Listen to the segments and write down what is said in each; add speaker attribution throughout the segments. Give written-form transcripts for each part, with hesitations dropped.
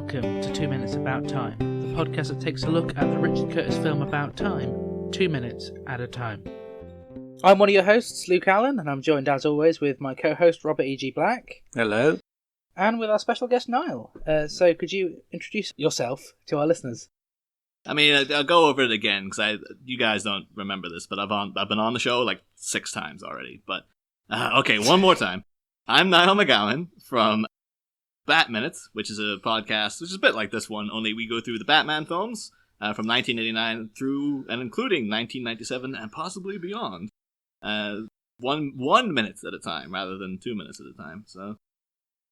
Speaker 1: Welcome to 2 Minutes About Time, the podcast that takes a look at the Richard Curtis film About Time, 2 minutes at a time. I'm one of your hosts, Luke Allen, and I'm joined as always with my co-host Robert E.G. Black.
Speaker 2: Hello.
Speaker 1: And with our special guest Niall. So could you introduce yourself to our listeners?
Speaker 3: I mean, I'll go over it again, because you guys don't remember this, but I've been on the show like 6 times already. But, okay, one more time. I'm Niall McGowan from Bat Minutes, which is a podcast, which is a bit like this one, only we go through the Batman films from 1989 through and including 1997 and possibly beyond. 1 minute at a time, rather than 2 minutes at a time. So,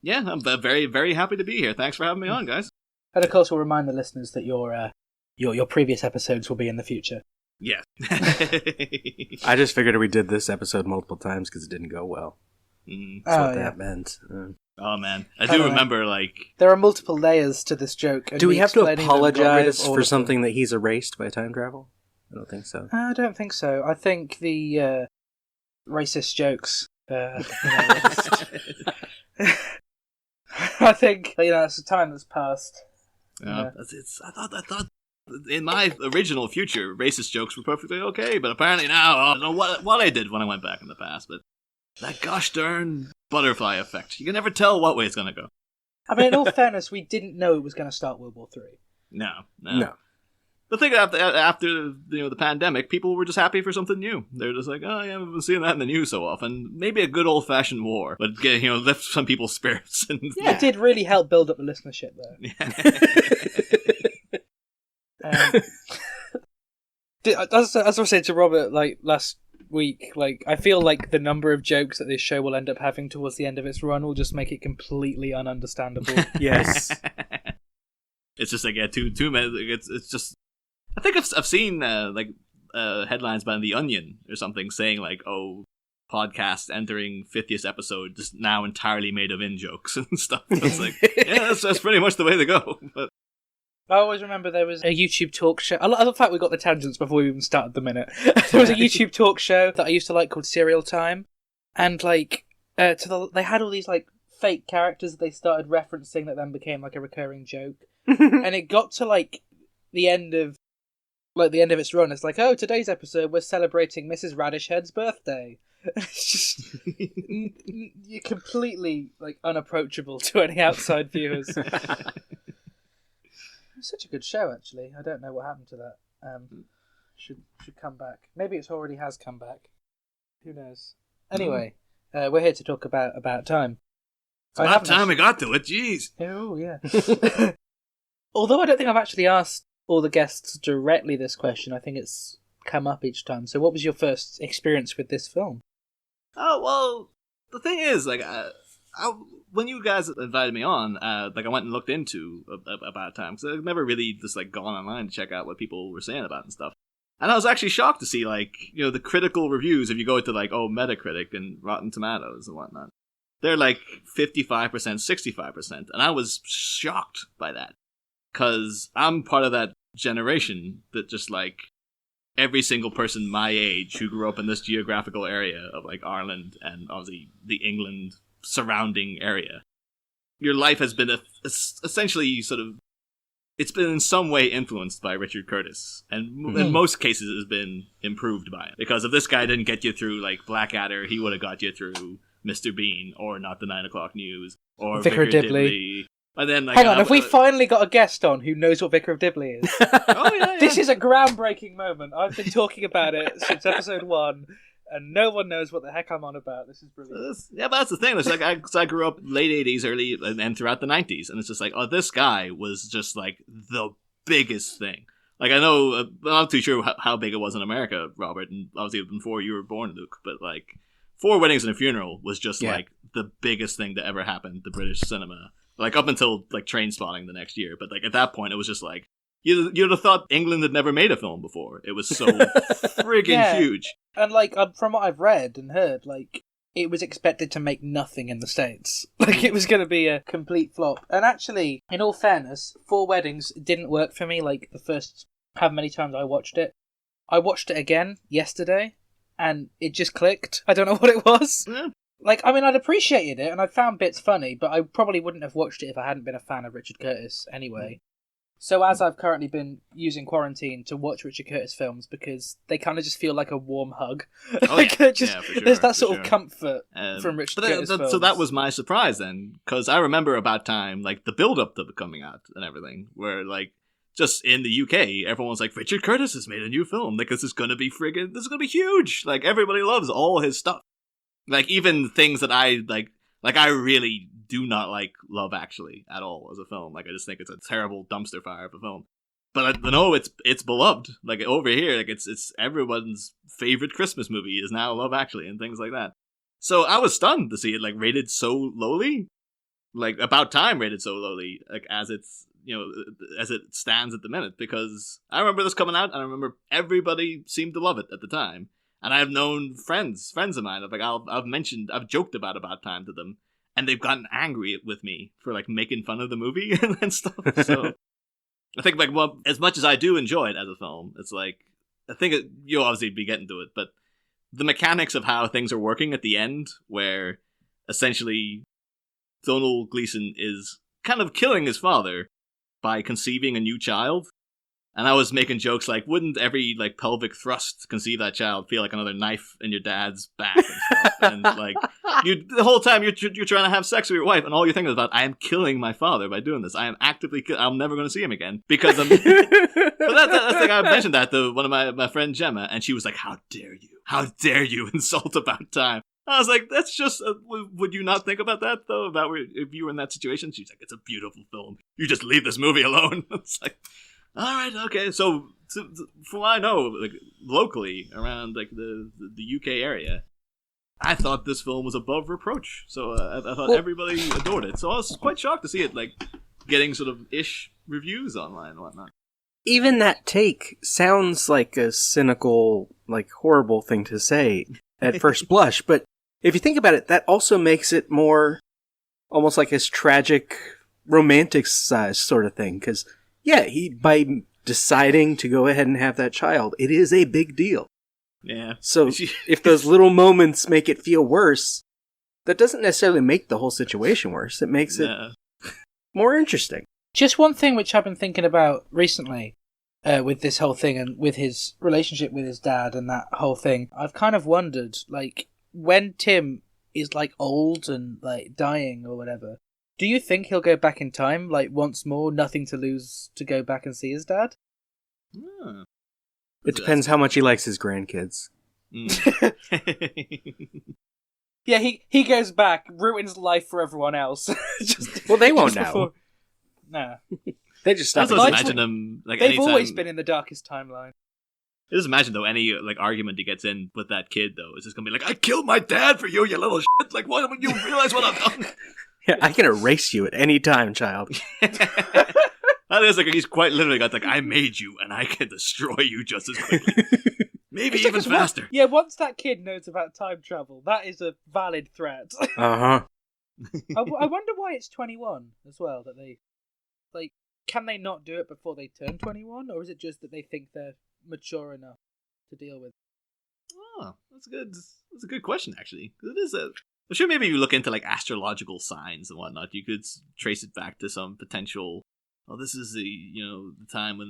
Speaker 3: yeah, I'm very, very happy to be here. Thanks for having me on, guys.
Speaker 1: And of course, we'll remind the listeners that your previous episodes will be in the future.
Speaker 3: Yeah.
Speaker 2: I just figured we did this episode multiple times because it didn't go well. That's what that meant.
Speaker 3: Oh man, I do remember
Speaker 1: there are multiple layers to this joke.
Speaker 2: Do we have to apologize for something that he's erased by time travel? I don't think so.
Speaker 1: I don't think so. I think the racist jokes. I think it's a time that's passed.
Speaker 3: I thought in my original future, racist jokes were perfectly okay, but apparently now I don't know what I did when I went back in the past, but that gosh darn butterfly effect. You can never tell what way it's going to go.
Speaker 1: I mean, in all fairness, we didn't know it was going to start World War III.
Speaker 3: No. The thing after the pandemic, people were just happy for something new. They're just like, oh yeah, we've been seeing that in the news so often. Maybe a good old-fashioned war, but lift some people's spirits. And
Speaker 1: yeah, it did really help build up the listenership, though.
Speaker 3: Yeah.
Speaker 1: As I was saying to Robert last week, I feel like the number of jokes that this show will end up having towards the end of its run will just make it completely ununderstandable.
Speaker 2: Yes.
Speaker 3: It's just 2 minutes. It's just. I think I've seen headlines by The Onion or something saying podcast entering 50th episode just now entirely made of in-jokes and stuff. So it's yeah, that's pretty much the way to go. But
Speaker 1: I always remember there was a YouTube talk show. I love the fact we got the tangents before we even started the minute. There was a YouTube talk show that I used to like called Serial Time, and they had all these fake characters that they started referencing that then became a recurring joke, and it got to the end of its run. It's today's episode we're celebrating Mrs. Radishhead's birthday. It's just you're completely unapproachable to any outside viewers. It's such a good show, actually. I don't know what happened to that. Should come back. Maybe it already has come back. Who knows? Anyway, we're here to talk about time.
Speaker 3: It's about time we got to it. Jeez.
Speaker 1: Oh yeah. Although I don't think I've actually asked all the guests directly this question. I think it's come up each time. So, what was your first experience with this film?
Speaker 3: Oh well, the thing is, when you guys invited me on, I went and looked into About Time, because I've never really just gone online to check out what people were saying about it and stuff. And I was actually shocked to see the critical reviews. If you go to Metacritic and Rotten Tomatoes and whatnot, they're 55%, 65%, and I was shocked by that, because I'm part of that generation that just every single person my age who grew up in this geographical area of Ireland and obviously the England surrounding area, your life has been essentially it's been in some way influenced by Richard Curtis, and in most cases it has been improved by it, because if this guy didn't get you through Blackadder, he would have got you through Mr. Bean or Not the 9 O'Clock News or
Speaker 1: Vicar of Dibley.
Speaker 3: And then
Speaker 1: hang on, have we finally got a guest on who knows what Vicar of Dibley is?
Speaker 3: Oh yeah.
Speaker 1: This is a groundbreaking moment. I've been talking about it since episode 1, and no one knows what the heck I'm on about. This is brilliant.
Speaker 3: But that's the thing. It's I grew up late 80s, early, and throughout the 90s, and it's just this guy was just the biggest thing. I know, I'm not too sure how big it was in America, Robert, and obviously before you were born, Luke, but 4 Weddings and a Funeral was just the biggest thing that ever happened to British cinema. Up until Train Spotting the next year, but at that point it was just you'd have thought England had never made a film before. It was so friggin' huge.
Speaker 1: And from what I've read and heard, it was expected to make nothing in the States. It was going to be a complete flop. And actually, in all fairness, 4 Weddings didn't work for me the first how many times I watched it. I watched it again yesterday, and it just clicked. I don't know what it was.
Speaker 3: Yeah.
Speaker 1: Like, I mean, I'd appreciated it, and I found bits funny, but I probably wouldn't have watched it if I hadn't been a fan of Richard Curtis anyway. So as I've currently been using quarantine to watch Richard Curtis films, because they kind of just feel like a warm hug. Like,
Speaker 3: for sure,
Speaker 1: there's that sort of comfort from Richard Curtis films.
Speaker 3: So that was my surprise then, because I remember About Time, like the build-up to it coming out and everything, where like just in the UK, everyone was like, Richard Curtis has made a new film. Like, this is going to be huge. Like, everybody loves all his stuff. Like, even things that I, like I really do not like Love Actually at all as a film. Like, I just think it's a terrible dumpster fire of a film. But no, it's beloved. Like, over here, like, it's everyone's favorite Christmas movie is now Love Actually and things like that. So I was stunned to see it, like, rated so lowly. Like, About Time rated so lowly, like, as it's, you know, as it stands at the minute, because I remember this coming out, and I remember everybody seemed to love it at the time. And I have known friends of mine, like, I've joked about Time to them, and they've gotten angry with me for, like, making fun of the movie and stuff. So I think, like, well, as much as I do enjoy it as a film, it's like, I think you'll obviously be getting to it, but the mechanics of how things are working at the end, where essentially Donald Gleason is kind of killing his father by conceiving a new child. And I was making jokes like, wouldn't every, like, pelvic thrust to conceive that child feel like another knife in your dad's back and stuff? And, like, the whole time you're trying to have sex with your wife, and all you're thinking about, I am killing my father by doing this. I am actively I'm never going to see him again because I'm... But that's like, I mentioned that to one of my friend Gemma, and she was like, how dare you insult About Time? I was like, that's just, would you not think about that, though? About if you were in that situation? She's like, it's a beautiful film. You just leave this movie alone. It's like... All right, okay. So, from what I know, like, locally around, like, the UK area, I thought this film was above reproach. So I thought everybody adored it. So I was quite shocked to see it, like, getting sort of ish reviews online and whatnot.
Speaker 2: Even that take sounds like a cynical, like, horrible thing to say at first blush, but if you think about it, that also makes it more almost like his tragic, romanticized sort of thing, because yeah, by deciding to go ahead and have that child, it is a big deal.
Speaker 3: Yeah.
Speaker 2: So if those little moments make it feel worse, that doesn't necessarily make the whole situation worse. It makes it more interesting.
Speaker 1: Just one thing which I've been thinking about recently with this whole thing and with his relationship with his dad and that whole thing, I've kind of wondered, like, when Tim is, like, old and, like, dying or whatever, do you think he'll go back in time, like, once more, nothing to lose, to go back and see his dad?
Speaker 2: It depends how much he likes his grandkids.
Speaker 1: Yeah, he goes back, ruins life for everyone else.
Speaker 2: Well, they won't know.
Speaker 1: Nah.
Speaker 2: They just stop.
Speaker 3: I just imagine them, like,
Speaker 1: they've
Speaker 3: anytime...
Speaker 1: always been in the darkest timeline.
Speaker 3: I just imagine, though, any, like, argument he gets in with that kid, though, is just gonna be like, I killed my dad for you, you little shit! Like, what? You realize what I've done?
Speaker 2: Yeah, I can erase you at any time, child.
Speaker 3: That is, like, he's quite literally got, like, I made you, and I can destroy you just as quickly. Maybe even faster.
Speaker 1: Yeah, once that kid knows about time travel, that is a valid threat.
Speaker 2: Uh-huh.
Speaker 1: I wonder why it's 21 as well, that they... Like, can they not do it before they turn 21? Or is it just that they think they're mature enough to deal with?
Speaker 3: Oh, that's a good question, actually. It is a... I'm sure maybe you look into, like, astrological signs and whatnot. You could trace it back to some potential... Oh, this is the time when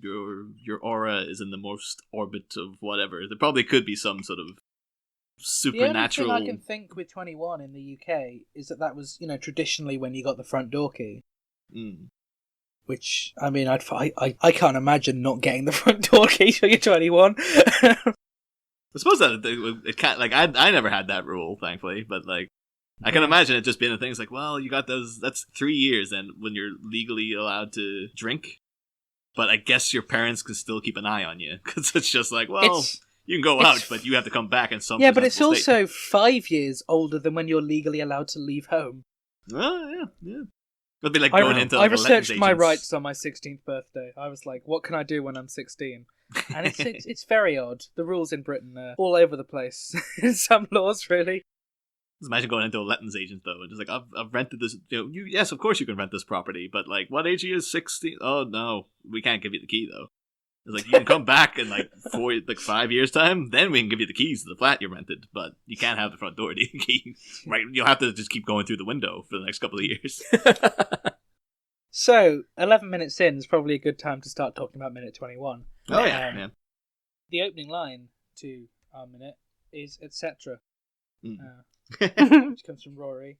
Speaker 3: your aura is in the most orbit of whatever. There probably could be some sort of supernatural...
Speaker 1: The only thing I can think with 21 in the UK is that was, traditionally when you got the front door key.
Speaker 3: Mm.
Speaker 1: Which, I mean, I can't imagine not getting the front door key till you're 21.
Speaker 3: I suppose that it can't, like, I never had that rule, thankfully, but, like, I can imagine it just being a thing. It's like, well, you got that's 3 years then when you're legally allowed to drink, but I guess your parents can still keep an eye on you, because it's just like, well, you can go out, but you have to come back in some...
Speaker 1: Yeah, but it's also 5 years older than when you're legally allowed to leave home.
Speaker 3: Oh, yeah. It'd be like going into...
Speaker 1: I researched my rights on my 16th birthday. I was like, what can I do when I'm 16? And it's very odd. The rules in Britain are all over the place. In some laws, really.
Speaker 3: Just imagine going into a lettings agent, though, and just like, I've rented this... yes, of course you can rent this property, but, like, what age are you? 16? Oh, no. We can't give you the key, though. It's like, you can come back in like 5 years time, then we can give you the keys to the flat you rented, but you can't have the front door key. Right? You'll have to just keep going through the window for the next couple of years.
Speaker 1: So, 11 minutes in is probably a good time to start talking about minute 21.
Speaker 3: Oh, yeah.
Speaker 1: The opening line to our minute is etc.
Speaker 3: Mm.
Speaker 1: Which comes from Rory.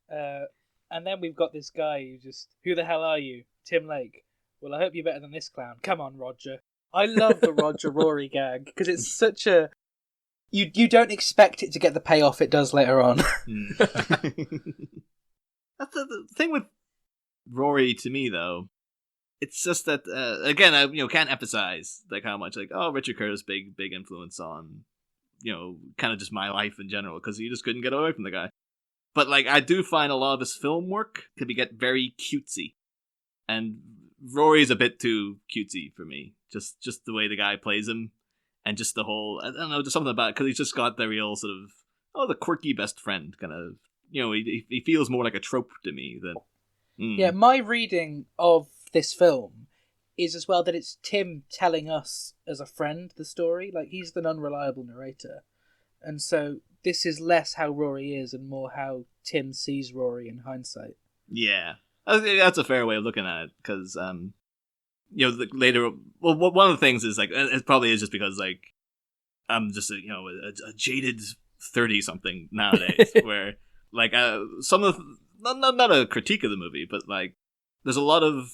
Speaker 1: And then we've got this guy who the hell are you? Tim Lake. Well, I hope you're better than this clown. Come on, Roger. I love the Roger Rory gag, because it's such a... You don't expect it to get the payoff it does later on.
Speaker 3: That's the thing with Rory, to me, though. It's just that, again, I can't emphasize like how much Richard Curtis big influence on, kind of just my life in general, because you just couldn't get away from the guy. But I do find a lot of his film work get very cutesy, and Rory's a bit too cutesy for me. Just the way the guy plays him, and just the whole, I don't know, just something about it, because he's just got the real sort of the quirky best friend kind of. He feels more like a trope to me than.
Speaker 1: Yeah, my reading of this film is as well that it's Tim telling us as a friend the story. He's the unreliable narrator. And so this is less how Rory is and more how Tim sees Rory in hindsight. Yeah.
Speaker 3: I think that's a fair way of looking at it, because, later... Well, one of the things is, it probably is just because, I'm just, a jaded 30-something nowadays, where, some of the... Not a critique of the movie, but there's a lot of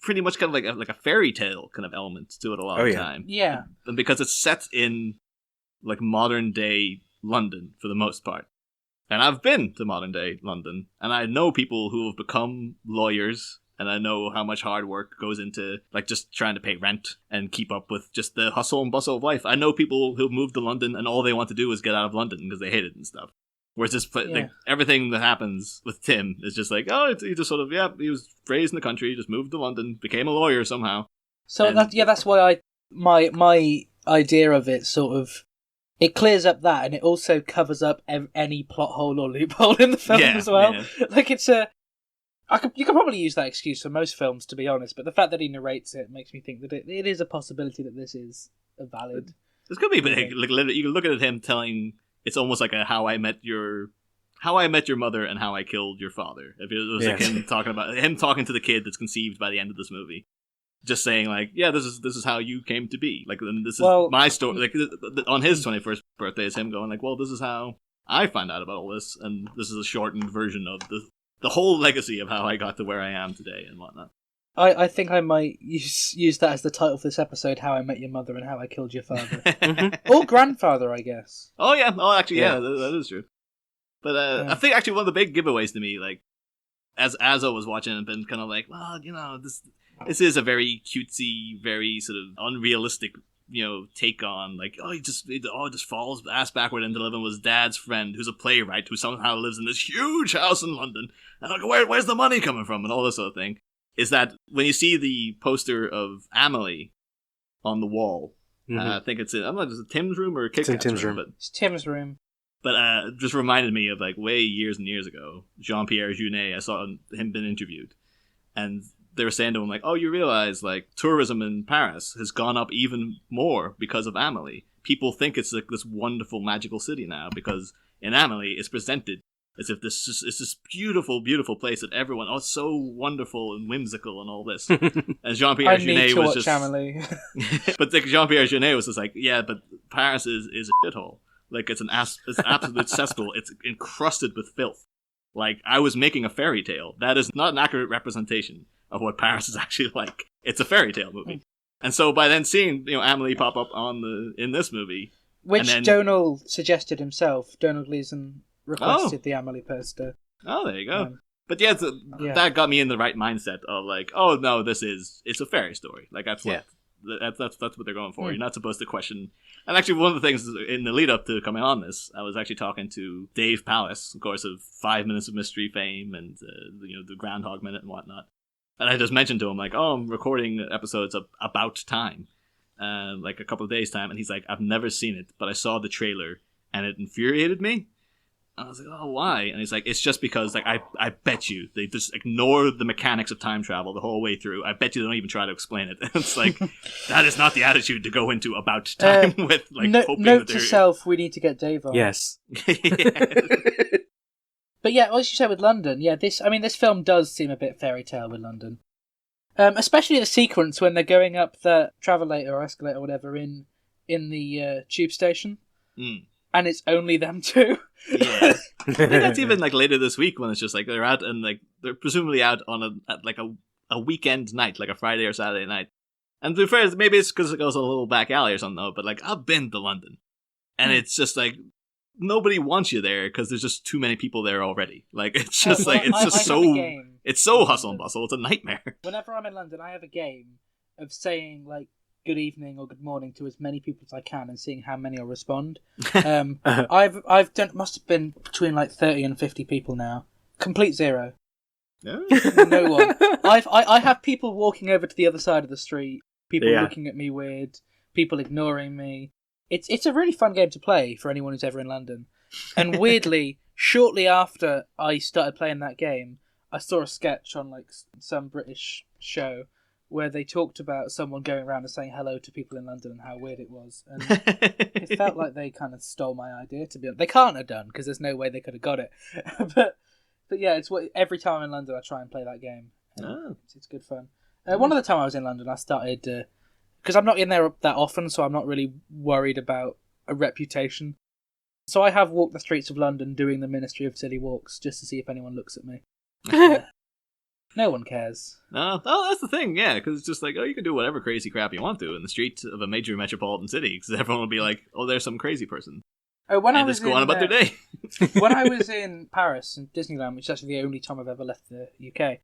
Speaker 3: pretty much kind of like a fairy tale kind of elements to it a lot of the time.
Speaker 1: Yeah.
Speaker 3: And because it's set in modern day London for the most part. And I've been to modern day London, and I know people who have become lawyers, and I know how much hard work goes into just trying to pay rent and keep up with just the hustle and bustle of life. I know people who moved to London and all they want to do is get out of London because they hate it and stuff. Whereas just everything that happens with Tim is just he just sort of, he was raised in the country, just moved to London, became a lawyer somehow.
Speaker 1: So that's why my idea of it sort of, it clears up that, and it also covers up any plot hole or loophole in the film as well. Yeah. You could probably use that excuse for most films, to be honest, but the fact that he narrates it makes me think that it is a possibility that this is a valid.
Speaker 3: This could be, but you can look at him telling. It's almost like a how I met your mother and how I killed your father. If it was him talking to the kid that's conceived by the end of this movie, just saying this is how you came to be. This is my story. On his 21st birthday is him going this is how I found out about all this, and this is a shortened version of the whole legacy of how I got to where I am today and whatnot.
Speaker 1: I think I might use that as the title for this episode, How I Met Your Mother and How I Killed Your Father. Or Grandfather, I guess.
Speaker 3: Oh, yeah. Oh, actually, that is true. But I think actually one of the big giveaways to me, as I was watching and been kind of this is a very cutesy, very sort of unrealistic, take on, he just falls ass backward into living with his dad's friend, who's a playwright, who somehow lives in this huge house in London. And where's the money coming from? And all this sort of thing. Is that when you see the poster of Amelie on the wall, I think it's I'm not, is it Tim's room or Kit Kat's
Speaker 2: Tim's room?
Speaker 3: But,
Speaker 1: it's Tim's room.
Speaker 3: But just reminded me of way years and years ago, Jean-Pierre Jeunet. I saw him been interviewed, and they were saying to him oh, you realize tourism in Paris has gone up even more because of Amelie. People think it's this wonderful magical city now because in Amelie it's presented as if it's this beautiful, beautiful place that everyone, it's so wonderful and whimsical and all this. And Jean-Pierre Jeunet was just...
Speaker 1: Amelie.
Speaker 3: But Jean-Pierre Jeunet was just but Paris is a shithole. It's an absolute cesspool. It's encrusted with filth. I was making a fairy tale. That is not an accurate representation of what Paris is actually like. It's a fairy tale movie. And so by then seeing, Amelie pop up in this movie...
Speaker 1: Which Donald suggested himself. Donald Gleason requested the Amelie poster.
Speaker 3: Oh, there you go. But that got me in the right mindset of oh no, it's a fairy story. That's what they're going for. You're not supposed to question. And actually, one of the things in the lead up to coming on this, I was actually talking to Dave Pallas, of course, of 5 Minutes of Mystery fame and the Groundhog Minute and whatnot. And I just mentioned to him I'm recording episodes of About Time, a couple of days time, and he's I've never seen it, but I saw the trailer and it infuriated me. And I was like, oh, why? And he's like, it's just because, like, I bet you they just ignore the mechanics of time travel the whole way through. I bet you they don't even try to explain it. It's like, that is not the attitude to go into about time with, like, hoping
Speaker 1: note
Speaker 3: that
Speaker 1: to self, we need to get Dave on.
Speaker 2: Yes.
Speaker 3: Yeah.
Speaker 1: But yeah, as you said with London, this film does seem a bit fairy tale with London. Especially the sequence when they're going up the travelator or escalator or whatever in the tube station.
Speaker 3: Mm.
Speaker 1: And it's only them two.
Speaker 3: Yeah. I think that's even like later this week when it's just like they're out and like they're presumably out on a weekend night, like a Friday or Saturday night. And to be fair, maybe it's because it goes a little back alley or something, though, but like I've been to London. And it's just like nobody wants you there because there's just too many people there already. Like it's just it's so hustle and bustle. It's a nightmare.
Speaker 1: Whenever I'm in London, I have a game of saying like good evening or good morning to as many people as I can and seeing how many will respond. I've done, must have been between like 30 and 50 people now. Complete zero.
Speaker 3: No,
Speaker 1: no one. I have people walking over to the other side of the street, people looking at me weird, people ignoring me. It's a really fun game to play for anyone who's ever in London. And weirdly, shortly after I started playing that game, I saw a sketch on like some British show where they talked about someone going around and saying hello to people in London and how weird it was. And it felt like they kind of stole my idea, to be honest. They can't have done, because there's no way they could have got it. but yeah, it's what every time I'm in London I try and play that game. It's good fun. One of the time I was in London, I started... because I'm not in there that often, so I'm not really worried about a reputation. So I have walked the streets of London doing the Ministry of Silly Walks, just to see if anyone looks at me. No one cares.
Speaker 3: No, that's the thing, yeah, because it's just like, oh, you can do whatever crazy crap you want to in the streets of a major metropolitan city, because everyone will be like, oh, there's some crazy person.
Speaker 1: When
Speaker 3: and
Speaker 1: I was
Speaker 3: just go on about their day.
Speaker 1: When I was in Paris, in Disneyland, which is actually the only time I've ever left the UK,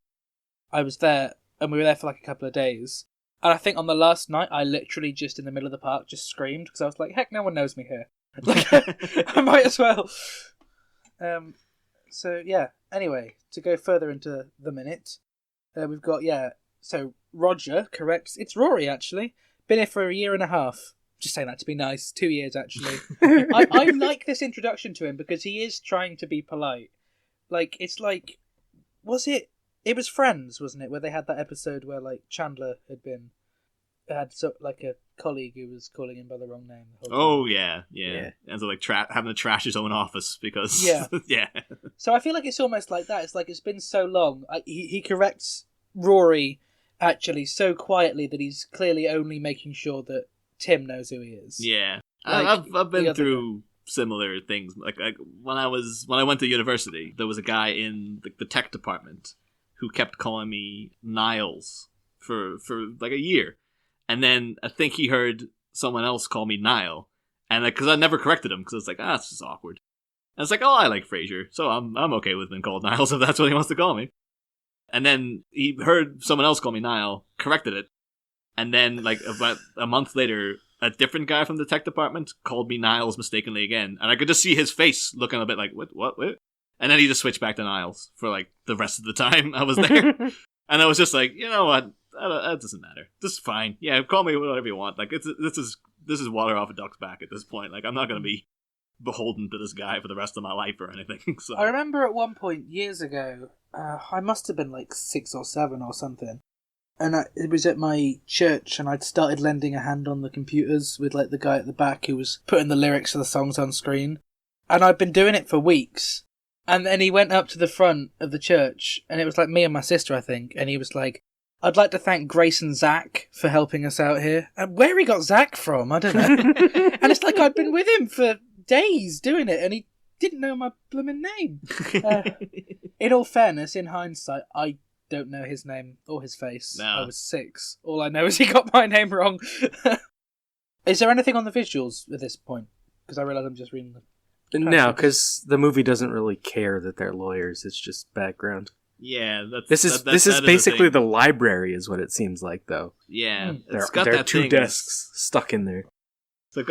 Speaker 1: I was there, and we were there for like a couple of days, and I think on the last night, I literally just in the middle of the park just screamed, because I was like, heck, no one knows me here. Like, I might as well. So, yeah. Anyway, to go further into the minute, we've got, so Roger, correct. It's Rory, actually. Been here for 1.5 years. Just saying that to be nice. 2 years, actually. I like this introduction to him because he is trying to be polite. Like, it's like, it was Friends, wasn't it? Where they had that episode where, like, Chandler had like a colleague who was calling him by the wrong name.
Speaker 3: Oh, yeah. And so, like, having to trash his own office because...
Speaker 1: Yeah.
Speaker 3: Yeah.
Speaker 1: So I feel like it's almost like that. It's like it's been so long. He corrects Rory, actually, so quietly that he's clearly only making sure that Tim knows who he is.
Speaker 3: Yeah.
Speaker 1: Like,
Speaker 3: I've been through similar things. Like when I went to university, there was a guy in the tech department who kept calling me Niles for like a year. And then I think he heard someone else call me Niall. And because I never corrected him, because it's like, it's just awkward. And it's like, oh, I like Frasier, so I'm okay with being called Niles if that's what he wants to call me. And then he heard someone else call me Niall, corrected it. And then, like, about a month later, a different guy from the tech department called me Niles mistakenly again. And I could just see his face looking a bit like, what? And then he just switched back to Niles for, like, the rest of the time I was there. And I was just like, you know what? That doesn't matter. This is fine. Yeah, call me whatever you want. Like, this is water off a duck's back at this point. Like, I'm not going to be beholden to this guy for the rest of my life or anything. So.
Speaker 1: I remember at one point, years ago, I must have been like 6 or 7 or something. And it was at my church, and I'd started lending a hand on the computers with like the guy at the back who was putting the lyrics of the songs on screen. And I'd been doing it for weeks. And then he went up to the front of the church, and it was like me and my sister, I think. And he was like, I'd like to thank Grace and Zach for helping us out here. And where he got Zach from, I don't know. And it's like I'd been with him for days doing it, and he didn't know my blooming name. In all fairness, in hindsight, I don't know his name or his face. No. I was 6. All I know is he got my name wrong. Is there anything on the visuals at this point? Because I realise I'm just reading the...
Speaker 2: No, because the movie doesn't really care that they're lawyers. It's just background.
Speaker 3: Yeah,
Speaker 2: this is basically the library, is what it seems like, though.
Speaker 3: Yeah,
Speaker 2: there are 2 desks stuck in there.
Speaker 3: So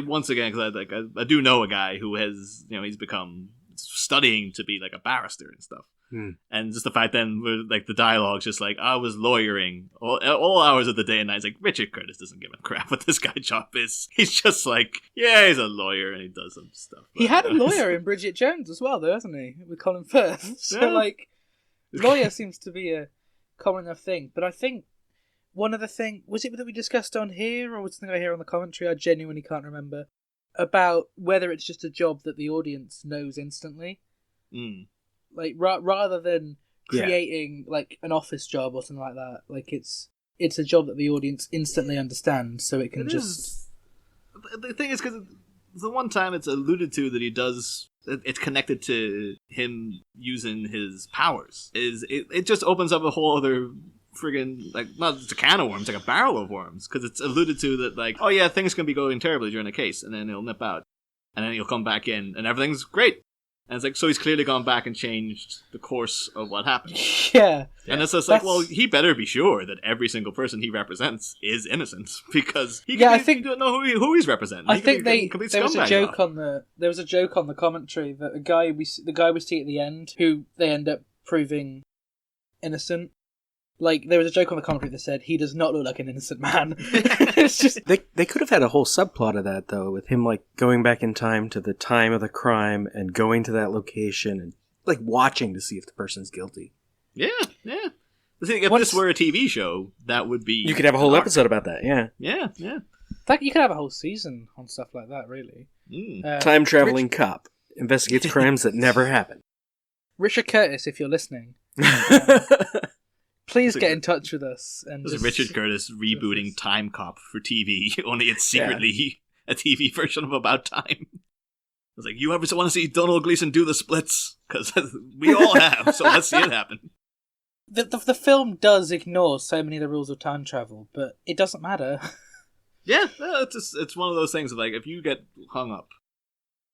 Speaker 3: once again, because I do know a guy who has, he's become studying to be like a barrister and stuff. And just the fact then, where, like, the dialogue's just like, I was lawyering all hours of the day and night. It's like, Richard Curtis doesn't give a crap what this guy's job is. He's just like, yeah, he's a lawyer and he does some stuff.
Speaker 1: He had a lawyer in Bridget Jones as well, though, hasn't he? With Colin Firth. So, like, lawyer seems to be a common enough thing. But I think one other thing, was it that we discussed on here, or was it something I hear on the commentary? I genuinely can't remember. About whether it's just a job that the audience knows instantly. Like, rather than creating, like, an office job or something like that. Like, it's a job that the audience instantly understands, so it can
Speaker 3: The thing is, because the one time it's alluded to that he does... It's connected to him using his powers. It just opens up a whole other friggin', like, not just a can of worms, like a barrel of worms. Because it's alluded to that, like, oh yeah, things can be going terribly during a case, and then he'll nip out. And then he'll come back in, and everything's great. And it's like, so he's clearly gone back and changed the course of what happened.
Speaker 1: Yeah.
Speaker 3: And it's just like, well, he better be sure that every single person he represents is innocent, because he don't know who he's representing.
Speaker 1: I think there was a joke on the commentary that the guy we see at the end, who they end up proving innocent. Like, there was a joke on the commentary that said, he does not look like an innocent man. It's just...
Speaker 2: They could have had a whole subplot of that, though, with him, like, going back in time to the time of the crime and going to that location and, like, watching to see if the person's guilty.
Speaker 3: Yeah. The thing, if this were a TV show, that would be...
Speaker 2: You could have a whole episode about that, yeah.
Speaker 3: Yeah.
Speaker 1: You could have a whole season on stuff like that, really.
Speaker 2: Time-traveling cop investigates crimes that never happened.
Speaker 1: Richard Curtis, if you're listening... Please get in touch with us. And
Speaker 3: this is Richard Curtis rebooting Time Cop for TV, only it's secretly a TV version of About Time. It's like, you ever want to see Donald Gleason do the splits? Because we all have, so let's see it happen.
Speaker 1: The film does ignore so many of the rules of time travel, but it doesn't matter.
Speaker 3: Yeah, it's one of those things of, like, if you get hung up,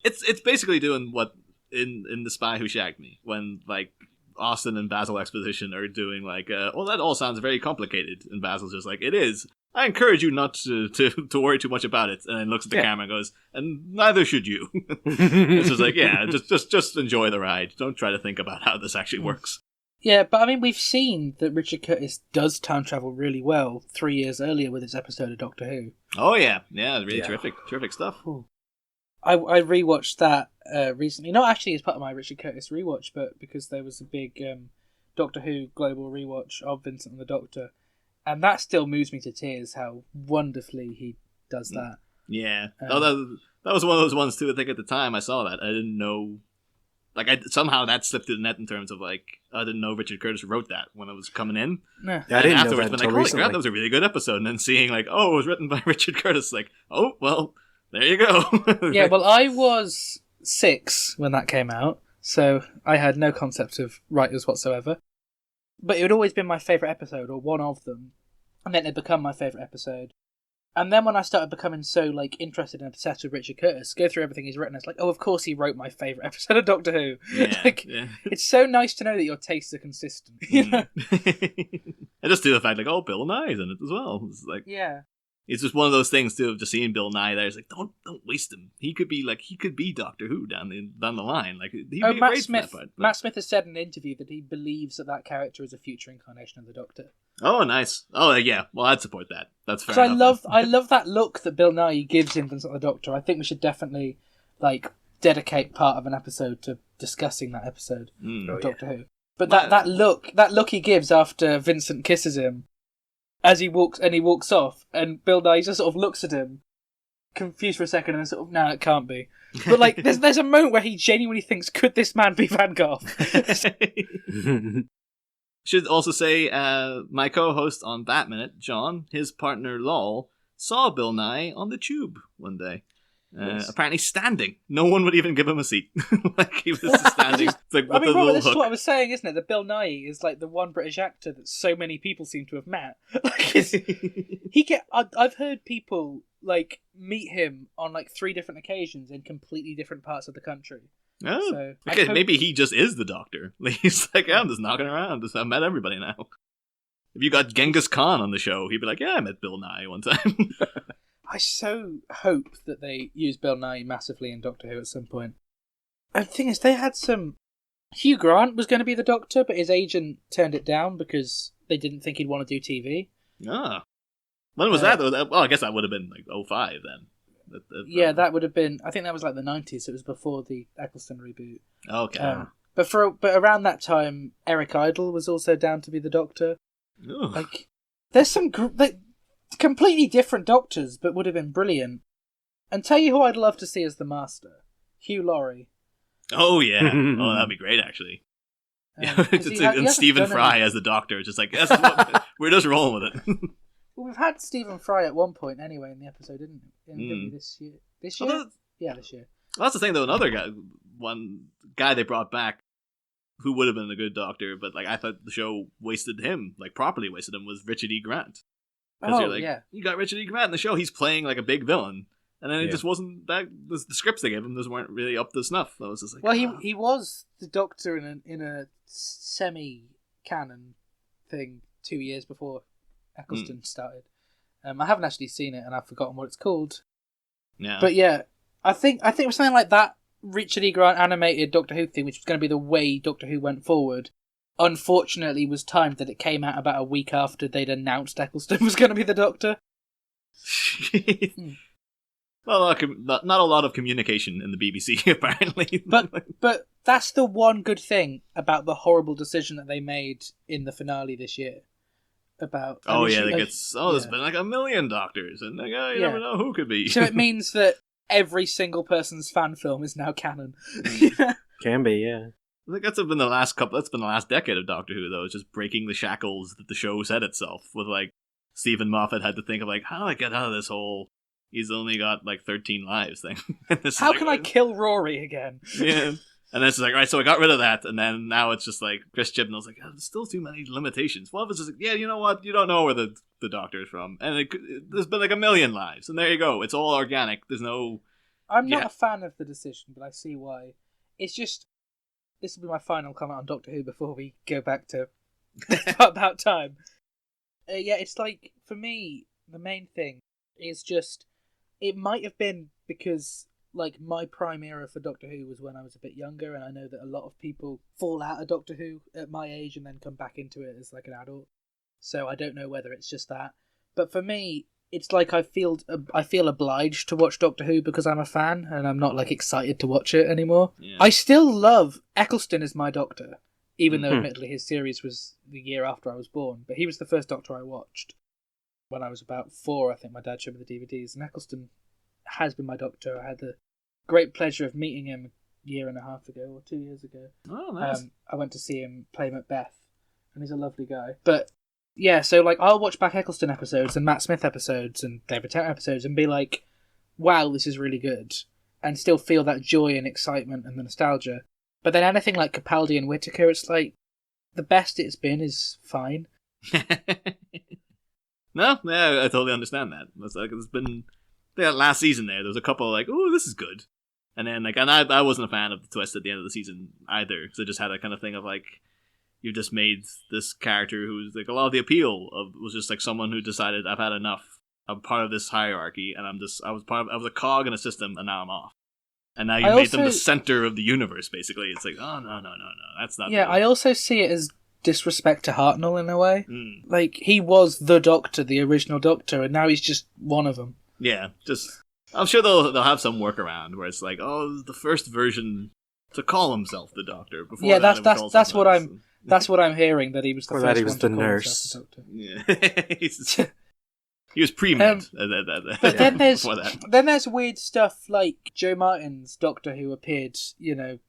Speaker 3: it's basically doing what in The Spy Who Shagged Me, when, like, Austin and Basil Exposition are doing, like, well, that all sounds very complicated, and Basil's just like, it is. I encourage you not to worry too much about it, and then looks at the camera and goes, and neither should you. It's just like, yeah, just enjoy the ride. Don't try to think about how this actually works.
Speaker 1: Yeah, but I mean, we've seen that Richard Curtis does time travel really well 3 years earlier with his episode of Doctor Who.
Speaker 3: Oh yeah, really terrific stuff.
Speaker 1: I rewatched that recently, not actually as part of my Richard Curtis rewatch, but because there was a big Doctor Who global rewatch of Vincent and the Doctor, and that still moves me to tears how wonderfully he does that.
Speaker 3: Yeah, that was one of those ones too. I think at the time I saw that, I didn't know, like, somehow that slipped through the net in terms of, like, I didn't know Richard Curtis wrote that when it was coming in.
Speaker 1: Nah.
Speaker 2: Yeah, I didn't know that
Speaker 3: been
Speaker 2: until
Speaker 3: like,
Speaker 2: recently.
Speaker 3: God, that was a really good episode, and then seeing, like, oh, it was written by Richard Curtis, like, oh well. There you go.
Speaker 1: Yeah, well, I was 6 when that came out, so I had no concept of writers whatsoever. But it had always been my favourite episode, or one of them, and then it had become my favourite episode. And then when I started becoming so, like, interested and obsessed with Richard Curtis, go through everything he's written, it's like, oh, of course he wrote my favourite episode of Doctor Who.
Speaker 3: Yeah,
Speaker 1: It's so nice to know that your tastes are consistent, you know?
Speaker 3: And just do the fact, like, oh, Bill Nye's in it as well. It's like,
Speaker 1: yeah.
Speaker 3: It's just one of those things too of just seeing Bill Nye there. It's like, don't waste him. He could be Doctor Who down the line. Like, he'd be great for that part.
Speaker 1: Matt Smith has said in an interview that he believes that character is a future incarnation of the Doctor.
Speaker 3: Oh, nice. Oh, yeah. Well, I'd support that. That's fair.
Speaker 1: Because I love that look that Bill Nye gives in Vincent the Doctor. I think we should definitely, like, dedicate part of an episode to discussing that episode of Doctor Who. But that look he gives after Vincent kisses him. As he walks off, and Bill Nye just sort of looks at him, confused for a second, and then sort of, no, it can't be. But, like, there's a moment where he genuinely thinks, could this man be Van Gogh?
Speaker 3: Should also say, my co-host on That Minute, John, his partner Lol, saw Bill Nye on the tube one day. Yes. Apparently standing. No one would even give him a seat. Like, he was just standing. Like,
Speaker 1: I mean, Robert, this is what I was saying, isn't it? That Bill Nye is, like, the one British actor that so many people seem to have met. Like, I've heard people, like, meet him on, like, 3 different occasions in completely different parts of the country.
Speaker 3: Oh,
Speaker 1: so
Speaker 3: okay, maybe he just is the Doctor. Like, he's like, I'm just knocking around. I've met everybody now. If you got Genghis Khan on the show, he'd be like, yeah, I met Bill Nye one time.
Speaker 1: I so hope that they use Bill Nye massively in Doctor Who at some point. And the thing is, they had some Hugh Grant was going to be the Doctor, but his agent turned it down because they didn't think he'd want to do TV.
Speaker 3: Ah. When was that? Well, I guess that would have been like 05 then.
Speaker 1: Yeah, that would have been... I think that was like the 90s. It was before the Eccleston reboot.
Speaker 3: Okay.
Speaker 1: But around that time, Eric Idle was also down to be the Doctor.
Speaker 3: Ooh.
Speaker 1: Like, there's some completely different Doctors, but would have been brilliant. And tell you who I'd love to see as the Master. Hugh Laurie.
Speaker 3: Oh, yeah. Oh, that'd be great, actually. And Stephen Fry as the Doctor. Just like, we're just rolling with it.
Speaker 1: Well, we've had Stephen Fry at one point anyway in the episode, didn't we? This year? This year? Yeah, this year.
Speaker 3: Well, that's the thing, though. Another guy they brought back who would have been a good Doctor, but like I thought the show wasted him, like properly wasted him, was Richard E. Grant.
Speaker 1: Yeah.
Speaker 3: You got Richard E. Grant in the show. He's playing like a big villain. And then it just wasn't that. The scripts they gave him just weren't really up to snuff. I was just like,
Speaker 1: well, he was the Doctor in a semi-canon thing 2 years before Eccleston started. I haven't actually seen it, and I've forgotten what it's called.
Speaker 3: Yeah,
Speaker 1: but yeah, I think it was something like that Richard E. Grant animated Doctor Who thing, which was going to be the way Doctor Who went forward. Unfortunately, was timed that it came out about a week after they'd announced Eccleston was going to be the Doctor.
Speaker 3: Well, not a lot of communication in the BBC, apparently.
Speaker 1: But that's the one good thing about the horrible decision that they made in the finale this year. About there's been like a million Doctors, and like, you never know who could be. So it means that every single person's fan film is now canon.
Speaker 2: Can be, yeah.
Speaker 3: I think that's been the last decade of Doctor Who, though. It's just breaking the shackles that the show set itself with, like, Stephen Moffat had to think of, like, how do I get out of this whole he's only got like 13 lives thing?
Speaker 1: How can I kill Rory again?
Speaker 3: Yeah. And then it's like, right, so I got rid of that, and then now it's just like Chris Chibnall's like, there's still too many limitations. Well, it's just like, yeah, you know what? You don't know where the Doctor is from, and there's been like a million lives, and there you go. It's all organic. There's no.
Speaker 1: I'm not a fan of the decision, but I see why. It's just this will be my final comment on Doctor Who before we go back to about time. Yeah, it's like for me, the main thing is just it might have been because. Like, my prime era for Doctor Who was when I was a bit younger, and I know that a lot of people fall out of Doctor Who at my age and then come back into it as, like, an adult. So I don't know whether it's just that. But for me, it's like I feel obliged to watch Doctor Who because I'm a fan, and I'm not, like, excited to watch it anymore. Yeah. I still love Eccleston as my Doctor, even though, admittedly, his series was the year after I was born. But he was the first Doctor I watched. When I was about 4, I think my dad showed me the DVDs, and Eccleston has been my Doctor. I had the great pleasure of meeting him a year and a half ago or 2 years ago.
Speaker 3: Oh, nice.
Speaker 1: I went to see him play Macbeth, and he's a lovely guy. But yeah, so like I'll watch back Eccleston episodes and Matt Smith episodes and David Tennant episodes and be like, wow, this is really good, and still feel that joy and excitement and the nostalgia. But then anything like Capaldi and Whittaker, it's like the best it's been is fine.
Speaker 3: No, yeah, I totally understand that. It's like it's been last season there was a couple like, oh, this is good. And then, like, and I wasn't a fan of the twist at the end of the season either, because it just had that kind of thing of, like, you've just made this character who's, like, a lot of the appeal of was just, like, someone who decided, I've had enough. I'm part of this hierarchy, and I was a cog in a system, and now I'm off. And now you made them the center of the universe, basically. It's like, oh, no, that's not
Speaker 1: Yeah, good. I also see it as disrespect to Hartnell in a way. Like, he was the Doctor, the original Doctor, and now he's just one of them.
Speaker 3: Yeah, just... I'm sure they'll have some workaround where it's like, oh, the first version to call himself the Doctor. Before
Speaker 1: yeah, that's what I'm hearing, that he was the first
Speaker 2: that he was
Speaker 1: one
Speaker 2: the
Speaker 1: to call
Speaker 2: nurse.
Speaker 1: himself the Doctor.
Speaker 3: Yeah. He was pre-med.
Speaker 1: But then there's weird stuff like Joe Martin's Doctor who appeared,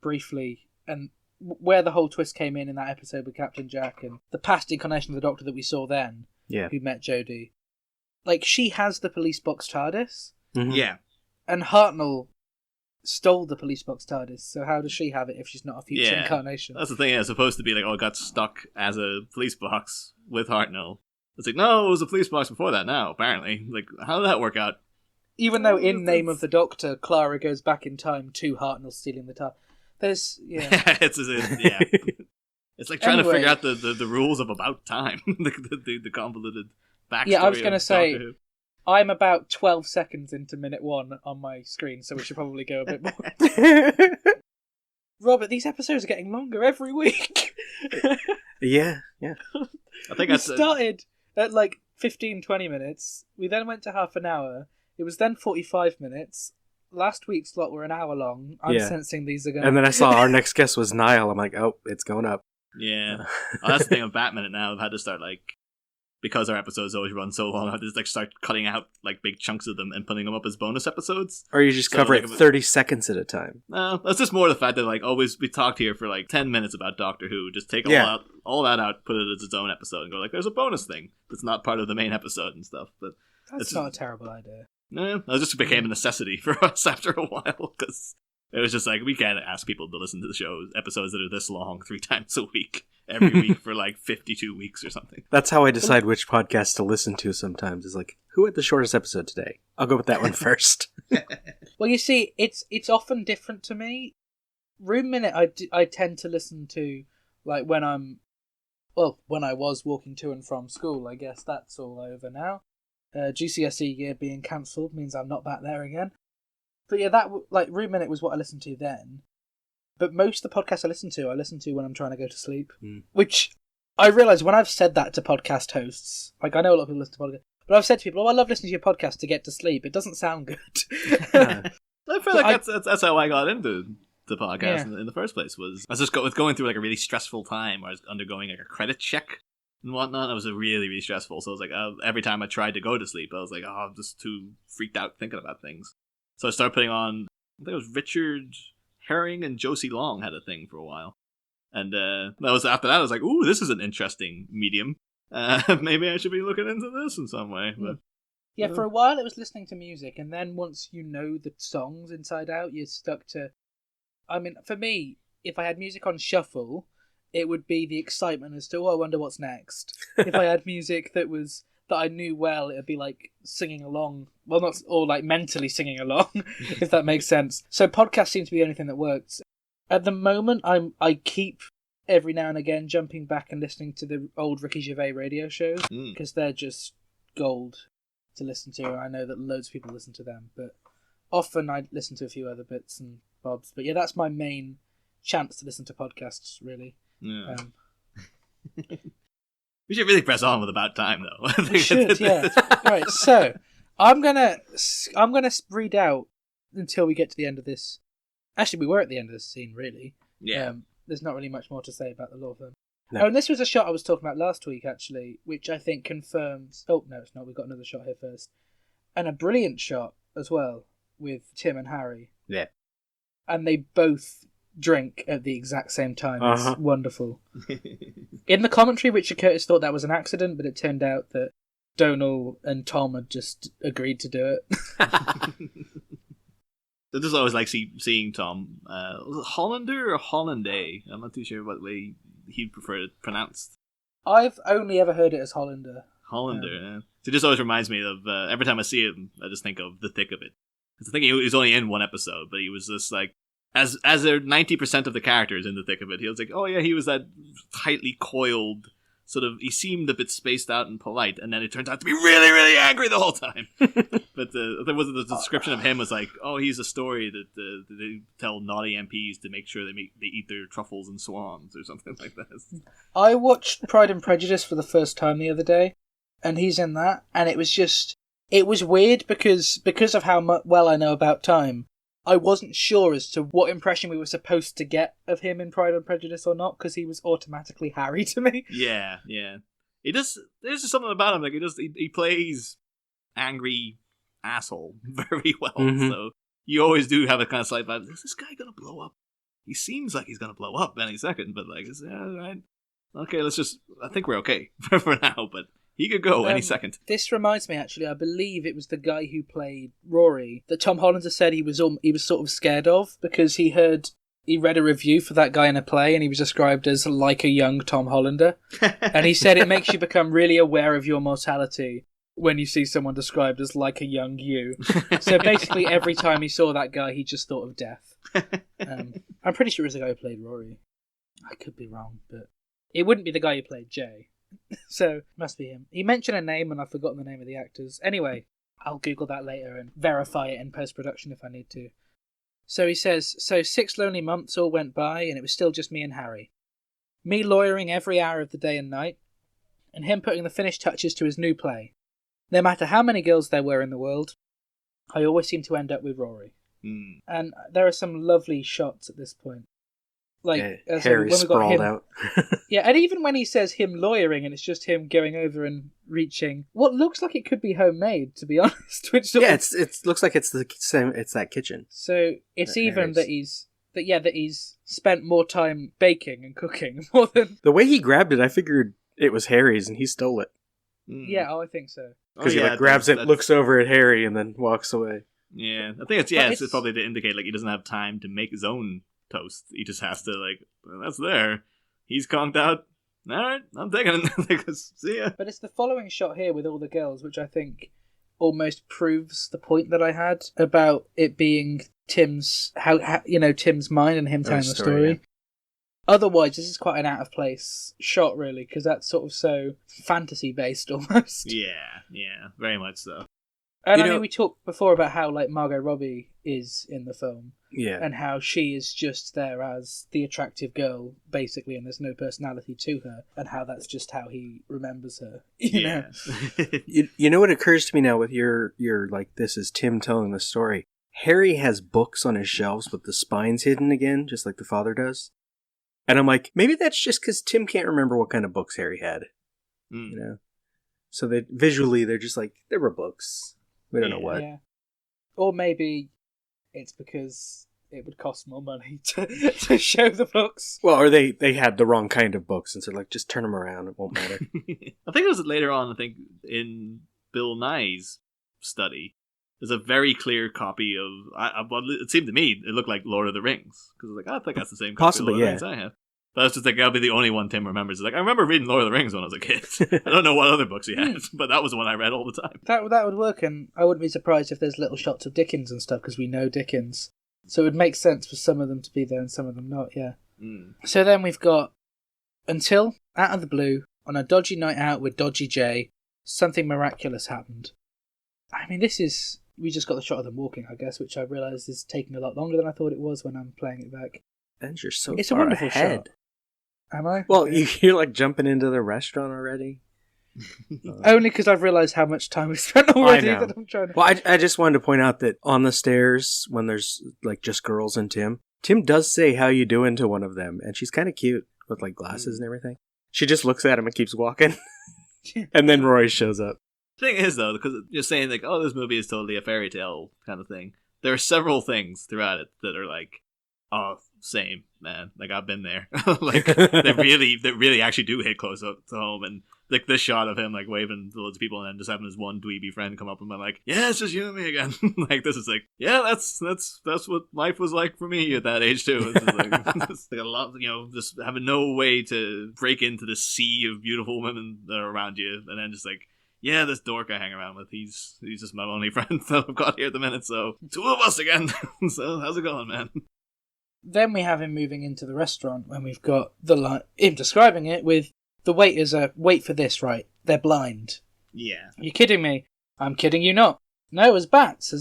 Speaker 1: briefly, and where the whole twist came in that episode with Captain Jack and the past incarnation of the Doctor that we saw then, who met Jodie. Like, she has the police box TARDIS.
Speaker 2: Mm-hmm.
Speaker 3: Yeah.
Speaker 1: And Hartnell stole the police box TARDIS, so how does she have it if she's not a future incarnation?
Speaker 3: That's the thing, it's supposed to be like, oh, it got stuck as a police box with Hartnell. It's like, no, it was a police box before that now, apparently. Like, how did that work out?
Speaker 1: Even though in Name of the Doctor, Clara goes back in time to Hartnell stealing the TARDIS. There's,
Speaker 3: It's like trying to figure out the rules of About Time. the convoluted backstory.
Speaker 1: Yeah, I was going to say, I'm about 12 seconds into minute 1 on my screen, so we should probably go a bit more. Robert, these episodes are getting longer every week.
Speaker 2: Yeah.
Speaker 3: I think
Speaker 1: We started at like 15, 20 minutes. We then went to half an hour. It was then 45 minutes. Last week's lot were an hour long. I'm sensing these are going to...
Speaker 2: And then I saw our next guest was Niall. I'm like, oh, it's going up.
Speaker 3: Yeah. That's the thing with Batman now. I've had to start, like, because our episodes always run so long, I have to just, like, start cutting out, like, big chunks of them and putting them up as bonus episodes.
Speaker 2: Or you just cover it 30 seconds at a time.
Speaker 3: No, that's just more the fact that, like, always we talked here for, like, 10 minutes about Doctor Who. Just take all that out, put it as its own episode, and go, like, there's a bonus thing that's not part of the main episode and stuff. But
Speaker 1: that's not a terrible idea.
Speaker 3: No, it just became a necessity for us after a while, because it was just like, we can't ask people to listen to the shows, episodes that are this long 3 times a week, every week for like 52 weeks or something.
Speaker 2: That's how I decide which podcast to listen to sometimes, is like, who had the shortest episode today? I'll go with that one first.
Speaker 1: Well, you see, it's often different to me. Room Minute, I tend to listen to, like, when I was walking to and from school. I guess that's all over now. GCSE year being cancelled means I'm not back there again. But yeah, that like Room Minute was what I listened to then. But most of the podcasts I listen to when I'm trying to go to sleep. Which I realise when I've said that to podcast hosts, like I know a lot of people listen to podcasts, but I've said to people, "Oh, I love listening to your podcast to get to sleep." It doesn't sound good.
Speaker 3: I feel like that's how I got into the podcast in the first place. I was just going through like a really stressful time where I was undergoing like a credit check and whatnot. It was really, really stressful. So I was like, every time I tried to go to sleep, I was like, I'm just too freaked out thinking about things. So I started putting on, I think it was Richard Herring and Josie Long had a thing for a while. And after that, I was like, ooh, this is an interesting medium. Maybe I should be looking into this in some way. But
Speaker 1: yeah, for a while it was listening to music, and then once you know the songs inside out, you're stuck to... I mean, for me, if I had music on shuffle, it would be the excitement as to, I wonder what's next. If I had music that I knew well, it would be like singing along. Well, not, or like mentally singing along, if that makes sense. So podcasts seem to be the only thing that works. At the moment, I keep every now and again jumping back and listening to the old Ricky Gervais radio shows, because they're just gold to listen to, and I know that loads of people listen to them. But often I listen to a few other bits and bobs. But yeah, that's my main chance to listen to podcasts, really.
Speaker 3: Yeah. We should really press on with About Time, though.
Speaker 1: We should, yeah. Right, so I'm gonna read out until we get to the end of this. Actually, we were at the end of this scene, really.
Speaker 3: Yeah.
Speaker 1: There's not really much more to say about the law firm.
Speaker 2: No.
Speaker 1: Oh, and this was a shot I was talking about last week, actually, which I think confirms... Oh, no, it's not. We've got another shot here first. And a brilliant shot as well with Tim and Harry.
Speaker 2: Yeah.
Speaker 1: And they both drink at the exact same time. It's wonderful. In the commentary, Richard Curtis thought that was an accident, but it turned out that Donal and Tom had just agreed to do it.
Speaker 3: I just always like seeing Tom. Was it Hollander or Hollanday? I'm not too sure what way he'd prefer it pronounced.
Speaker 1: I've only ever heard it as Hollander.
Speaker 3: Hollander, yeah. So it just always reminds me of, every time I see him, I just think of The Thick of It. Because I think he was only in one episode, but he was just like, as there 90% of the characters in The Thick of It, he was like, oh yeah, he was that tightly coiled, sort of, he seemed a bit spaced out and polite, and then it turns out to be really, really angry the whole time. But there was the description of him was like, oh, he's a story that they tell naughty MPs to make sure they eat their truffles and swans or something like that.
Speaker 1: I watched Pride and Prejudice for the first time the other day, and he's in that, and it was weird because of how well I know about time. I wasn't sure as to what impression we were supposed to get of him in Pride and Prejudice or not, because he was automatically Harry to me.
Speaker 3: Yeah. There's just something about him, like he plays angry asshole very well. So you always do have a kind of slight vibe, is this guy gonna blow up? He seems like he's gonna blow up any second, but like, all right, okay, I think we're okay for now, but he could go any second. This
Speaker 1: reminds me, actually, I believe it was the guy who played Rory that Tom Hollander said he was sort of scared of, because he read a review for that guy in a play, and he was described as like a young Tom Hollander. And he said it makes you become really aware of your mortality when you see someone described as like a young you. So basically every time he saw that guy, he just thought of death. I'm pretty sure it was the guy who played Rory. I could be wrong, but it wouldn't be the guy who played Jay. So, must be him. He mentioned a name and I've forgotten the name of the actors. Anyway, I'll Google that later and verify it in post-production if I need to. So he says, so 6 lonely months all went by, and it was still just me and Harry. Me lawyering every hour of the day and night, and him putting the finished touches to his new play. No matter how many girls there were in the world, I always seem to end up with Rory.
Speaker 3: Mm.
Speaker 1: And there are some lovely shots at this point. Like
Speaker 2: Harry sprawled out.
Speaker 1: Yeah, and even when he says him lawyering and it's just him going over and reaching what looks like it could be homemade, to be honest. Which
Speaker 2: it looks like it's the same. It's that kitchen.
Speaker 1: So it's even that he's spent more time baking and cooking more than
Speaker 2: the way he grabbed it. I figured it was Harry's and he stole it.
Speaker 3: Mm.
Speaker 1: Yeah, I think so.
Speaker 2: Because he grabs it, looks over at Harry, and then walks away.
Speaker 3: Yeah, I think it's probably to indicate like he doesn't have time to make his own toast. He just has to well, that's there. He's conked out. All right, I'm taking it. See ya.
Speaker 1: But it's the following shot here with all the girls, which I think almost proves the point that I had about it being Tim's Tim's mind and him telling the story. Yeah. Otherwise, this is quite an out of place shot, really, because that's sort of so fantasy based almost.
Speaker 3: Yeah, very much so.
Speaker 1: And I mean, we talked before about how Margot Robbie is in the film.
Speaker 2: Yeah.
Speaker 1: And how she is just there as the attractive girl, basically, and there's no personality to her, and how that's just how he remembers her. You know?
Speaker 2: You know what occurs to me now with your this is Tim telling the story. Harry has books on his shelves with the spines hidden again, just like the father does. And I'm like, maybe that's just because Tim can't remember what kind of books Harry had.
Speaker 3: Mm.
Speaker 2: You know? So that visually, they're just like, there were books. We don't know what.
Speaker 1: Yeah. Or maybe it's because it would cost more money to show the books.
Speaker 2: Well, or they had the wrong kind of books, and so just turn them around, it won't matter.
Speaker 3: I think it was later on, in Bill Nye's study, there's a very clear copy of, it seemed to me, it looked like Lord of the Rings. Because I was like, I think that's the same copy
Speaker 2: Possibly,
Speaker 3: of Lord of the Rings I have. But I was just like, I'll be the only one Tim remembers. It's like, I remember reading Lord of the Rings when I was a kid. I don't know what other books he had, but that was the one I read all the time.
Speaker 1: That would work, and I wouldn't be surprised if there's little shots of Dickens and stuff, because we know Dickens. So it would make sense for some of them to be there and some of them not, yeah.
Speaker 3: Mm.
Speaker 1: So then we've got, until, out of the blue, on a dodgy night out with Dodgy J, something miraculous happened. I mean, we just got the shot of them walking, I guess, which I realise is taking a lot longer than I thought it was when I'm playing it back.
Speaker 2: And you're so
Speaker 1: it's
Speaker 2: far
Speaker 1: a wonderful
Speaker 2: ahead.
Speaker 1: Shot. Am I?
Speaker 2: Well, you're jumping into the restaurant already.
Speaker 1: Only because I've realised how much time we've spent already.
Speaker 2: I know.
Speaker 1: That I'm trying to...
Speaker 2: Well, I just wanted to point out that on the stairs, when there's just girls and Tim does say how you doing to one of them, and she's kind of cute with glasses and everything. She just looks at him and keeps walking, and then Rory shows up.
Speaker 3: The thing is, though, because you're saying this movie is totally a fairy tale kind of thing. There are several things throughout it that are oh, same, man. I've been there. They really actually do hit close up to home, and this shot of him waving to loads of people and then just having his one dweeby friend come up and be like, yeah, it's just you and me again. This is yeah, that's what life was like for me at that age too. It's a lot, just having no way to break into the sea of beautiful women that are around you, and then just yeah, this dork I hang around with, he's just my only friend that I've got here at the minute, so 2 of us again. So how's it going, man?
Speaker 1: Then we have him moving into the restaurant when we've got him describing it with the waiters are, wait for this, right? They're blind.
Speaker 3: Yeah.
Speaker 1: Are you kidding me? I'm kidding you not. No, as bats.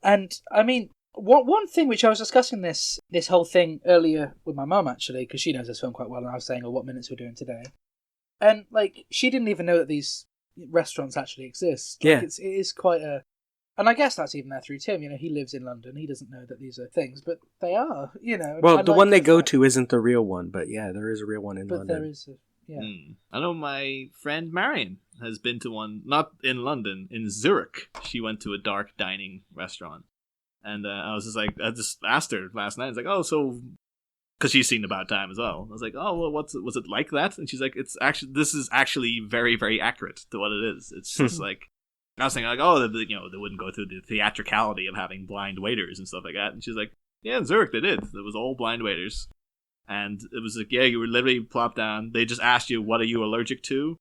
Speaker 1: And, I mean, one thing which I was discussing this whole thing earlier with my mum, actually, because she knows this film quite well, and I was saying, what minutes we're doing today. And, she didn't even know that these restaurants actually exist.
Speaker 2: Yeah.
Speaker 1: It is quite a... And I guess that's even there through Tim. He lives in London. He doesn't know that these are things, but they are,
Speaker 2: Well, the one they go to isn't the real one, but yeah, there is a real one in London.
Speaker 1: But there is yeah.
Speaker 3: I know my friend Marion has been to one, not in London, in Zurich. She went to a dark dining restaurant. And I was just I just asked her last night. I was like, oh, so... Because she's seen About Time as well. I was like, oh, well, was it like that? And she's like, this is actually very, very accurate to what it is. It's just I was saying, oh, they wouldn't go through the theatricality of having blind waiters and stuff like that. And she's like, yeah, in Zurich they did. It was all blind waiters. And it was yeah, you were literally plopped down. They just asked you, what are you allergic to?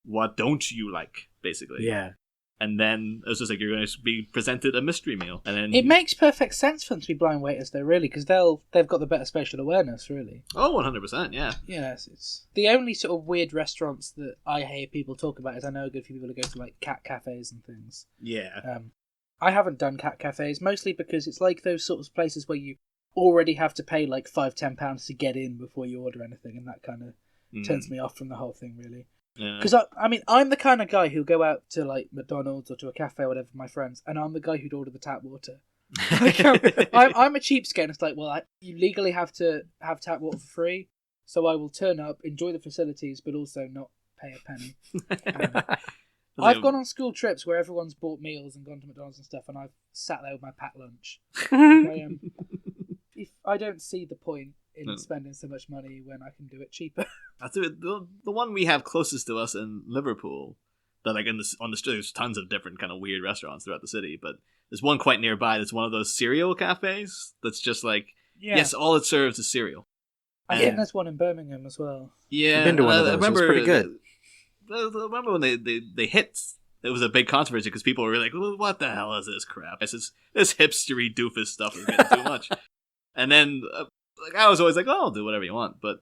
Speaker 3: What don't you like, basically.
Speaker 2: Yeah.
Speaker 3: And then it was just you're going to be presented a mystery meal. And then
Speaker 1: it makes perfect sense for them to be blind waiters, though, really, because they've got the better spatial awareness, really.
Speaker 3: Oh, 100%, yeah.
Speaker 1: Yes, it's the only sort of weird restaurants that I hear people talk about is I know a good few people who go to cat cafes and things.
Speaker 3: Yeah.
Speaker 1: I haven't done cat cafes, mostly because it's like those sorts of places where you already have to pay like £5-10 to get in before you order anything, and that kind of turns me off from the whole thing, really. Because I mean, I'm the kind of guy who'll go out to like McDonald's or to a cafe or whatever with my friends, and I'm the guy who'd order the tap water. Like, I'm a cheapskate, and it's like, well, you legally have to have tap water for free, so I will turn up, enjoy the facilities, but also not pay a penny. I've gone on school trips where everyone's bought meals and gone to McDonald's and stuff, and I've sat there with my packed lunch. I don't see the point in spending so much money when I can do it cheaper.
Speaker 3: That's it. The one we have closest to us in Liverpool, that like on the street, there's tons of different kind of weird restaurants throughout the city, but there's one quite nearby that's one of those cereal cafes that's just like, yes, all it serves is cereal.
Speaker 1: I think there's one in Birmingham as well.
Speaker 2: Yeah, I've been to one of those. Remember, it was pretty good.
Speaker 3: I remember when they hit. It was a big controversy because people were like, well, what the hell is this crap? This hipstery doofus stuff is getting too much. And then like I was always like, oh, I'll do whatever you want. But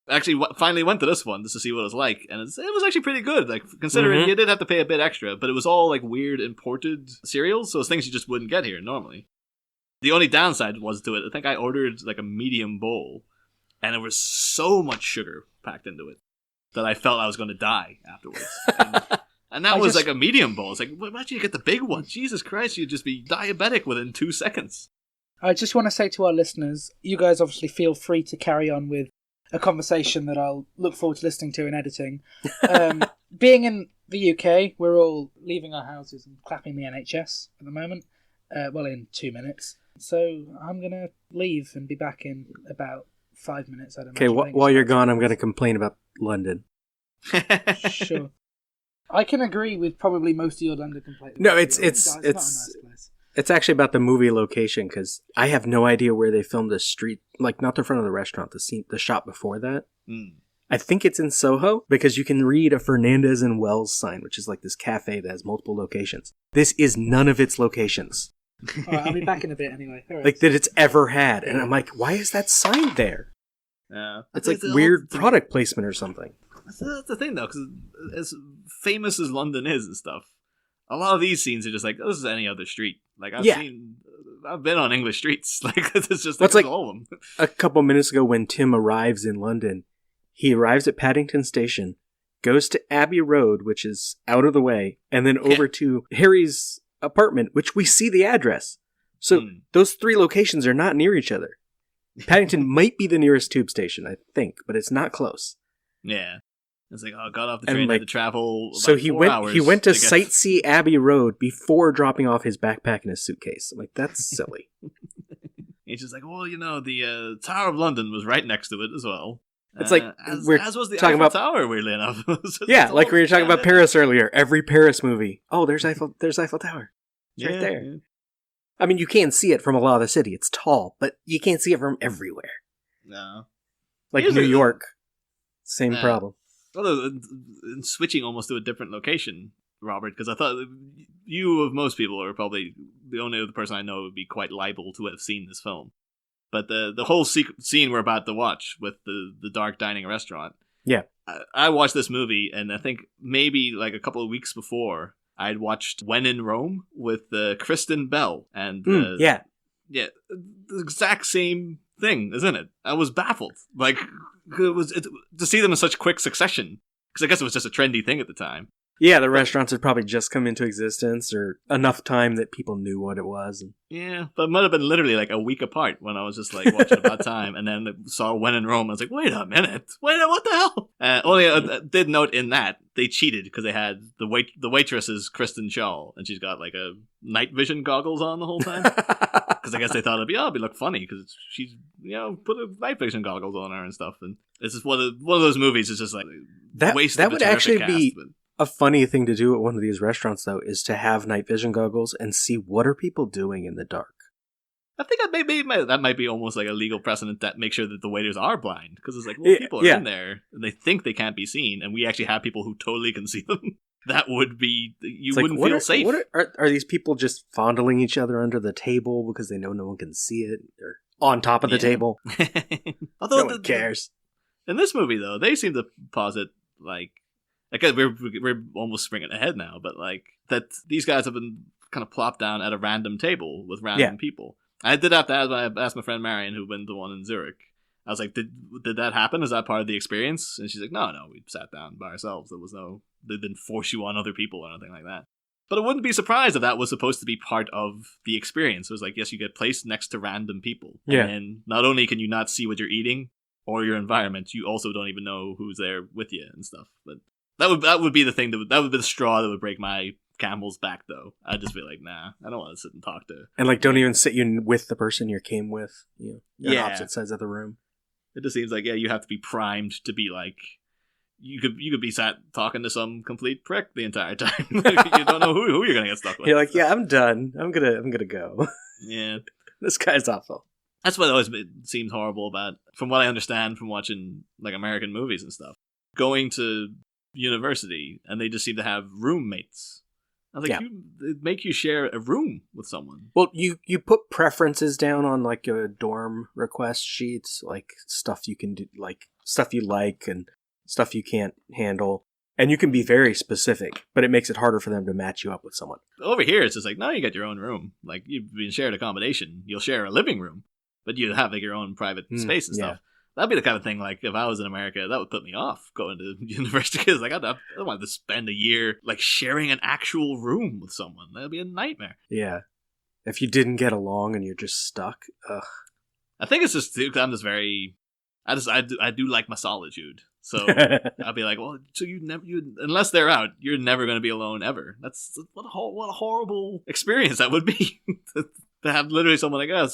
Speaker 3: I actually finally went to this one just to see what it was like. And it was actually pretty good. Like, considering you did have to pay a bit extra, but it was all like weird imported cereals. So it's things you just wouldn't get here normally. The only downside was to it, I think I ordered like a medium bowl, and there was so much sugar packed into it that I felt I was going to die afterwards. And that was like a medium bowl. It's like, why don't you get the big one? Jesus Christ, you'd just be diabetic within 2 seconds.
Speaker 1: I just want to say to our listeners, you guys obviously feel free to carry on with a conversation that I'll look forward to listening to in editing. Being in the UK, we're all leaving our houses and clapping the NHS at the moment. In 2 minutes. So I'm going to leave and be back in about 5 minutes.
Speaker 2: Okay, while you're gone, I'm going to complain about London.
Speaker 1: Sure. I can agree with probably most of your London complaints.
Speaker 2: No, it's not a nice place. It's actually about the movie location, because I have no idea where they filmed the street, like not the front of the restaurant, the shot before that. I think it's in Soho, because you can read a Fernandez and Wells sign, which is like this cafe that has multiple locations. This is none of its locations.
Speaker 1: All right, I'll be back in a bit anyway. Right.
Speaker 2: Like that it's ever had. And I'm like, why is that sign there? It's like weird product placement or something.
Speaker 3: That's the thing, though, because as famous as London is and stuff, a lot of these scenes are just like, oh, this is any other street. Like, I've been on English streets. Like, it's just like all of them.
Speaker 2: A couple minutes ago when Tim arrives in London, he arrives at Paddington Station, goes to Abbey Road, which is out of the way, and then over to Harry's apartment, which we see the address. So those 3 locations are not near each other. Paddington might be the nearest tube station, I think, but it's not close.
Speaker 3: Yeah. It's like, got off the train, had to travel
Speaker 2: so he went to sightsee Abbey Road before dropping off his backpack and his suitcase. I'm like, that's silly.
Speaker 3: He's just like, well, the Tower of London was right next to it as well.
Speaker 2: It's like,
Speaker 3: as was the Eiffel Tower, weirdly enough.
Speaker 2: Yeah, like we were talking about Paris earlier. Every Paris movie. Oh, there's Eiffel Tower. It's right there. Yeah. I mean, you can't see it from a lot of the city. It's tall, but you can't see it from everywhere.
Speaker 3: No.
Speaker 2: Like New York. Same problem.
Speaker 3: Although, in switching almost to a different location, Robert, because I thought you, of most people, are probably the only other person I know who would be quite liable to have seen this film. But the whole scene we're about to watch with the dark dining restaurant. Yeah. I watched this movie, and I think maybe like a couple of weeks before, I'd watched When in Rome with Kristen Bell. And the exact same thing, isn't it? I was baffled. Like, to see them in such quick succession, because I guess it was just a trendy thing at the time.
Speaker 2: Yeah, the restaurants had probably just come into existence, or enough time that people knew what it was.
Speaker 3: Yeah, but it might have been literally like a week apart when I was just like watching about time, and then saw When in Rome. I was like, wait a minute, what the hell? Only I did note in that they cheated because they had the waitress is Kristen Shaw, and she's got like a night vision goggles on the whole time. Because I guess they thought it'd look funny because she's put a night vision goggles on her and stuff, and it's just one of those movies. It's just like
Speaker 2: that would actually be a funny thing to do at one of these restaurants, though, is to have night vision goggles and see what are people doing in the dark.
Speaker 3: I think that might be almost like a legal precedent that make sure that the waiters are blind, because it's like, well, people are in there and they think they can't be seen, and we actually have people who totally can see them. That would be wouldn't feel safe.
Speaker 2: Are these people just fondling each other under the table because they know no one can see it, or on top of the table?
Speaker 3: Although
Speaker 2: no one cares.
Speaker 3: In this movie, though, they seem to posit like we're almost springing ahead now, but like that these guys have been kind of plop down at a random table with random people. I did have to ask, when I asked my friend Marion, who went to the one in Zurich. I was like, did that happen? Is that part of the experience? And she's like, no, we sat down by ourselves. They didn't force you on other people or anything like that. But I wouldn't be surprised if that was supposed to be part of the experience. It was like, yes, you get placed next to random people.
Speaker 2: Yeah.
Speaker 3: And not only can you not see what you're eating or your environment, you also don't even know who's there with you and stuff. But that would be the thing, that would be the straw that would break my camel's back, though. I'd just be like, nah, I don't want to sit and talk to.
Speaker 2: And like, don't even sit you with the person you came with. On opposite sides of the room.
Speaker 3: It just seems like, you have to be primed to be like, you could be sat talking to some complete prick the entire time. Like, you don't know who you're gonna get stuck with.
Speaker 2: You're like, yeah, I'm done. I'm gonna go.
Speaker 3: Yeah,
Speaker 2: this guy's awful.
Speaker 3: That's what always seemed horrible about, from what I understand from watching like American movies and stuff. Going to university and they just seem to have roommates. I was like, it'd make you share a room with someone.
Speaker 2: Well, you put preferences down on like your dorm request sheets, like stuff you can do, like stuff you like and stuff you can't handle. And you can be very specific, but it makes it harder for them to match you up with someone.
Speaker 3: Over here, it's just like, no, you got your own room. Like, you've been shared accommodation. You'll share a living room, but you have like your own private space and stuff. That'd be the kind of thing, like, if I was in America, that would put me off going to university, because like, I don't want to spend a year like sharing an actual room with someone. That'd be a nightmare.
Speaker 2: Yeah. If you didn't get along and you're just stuck, ugh.
Speaker 3: I think it's just, because I'm just very... I do like my solitude. So I'll be like, well, so unless they're out, you're never going to be alone ever. That's what a horrible experience that would be. To have literally someone like,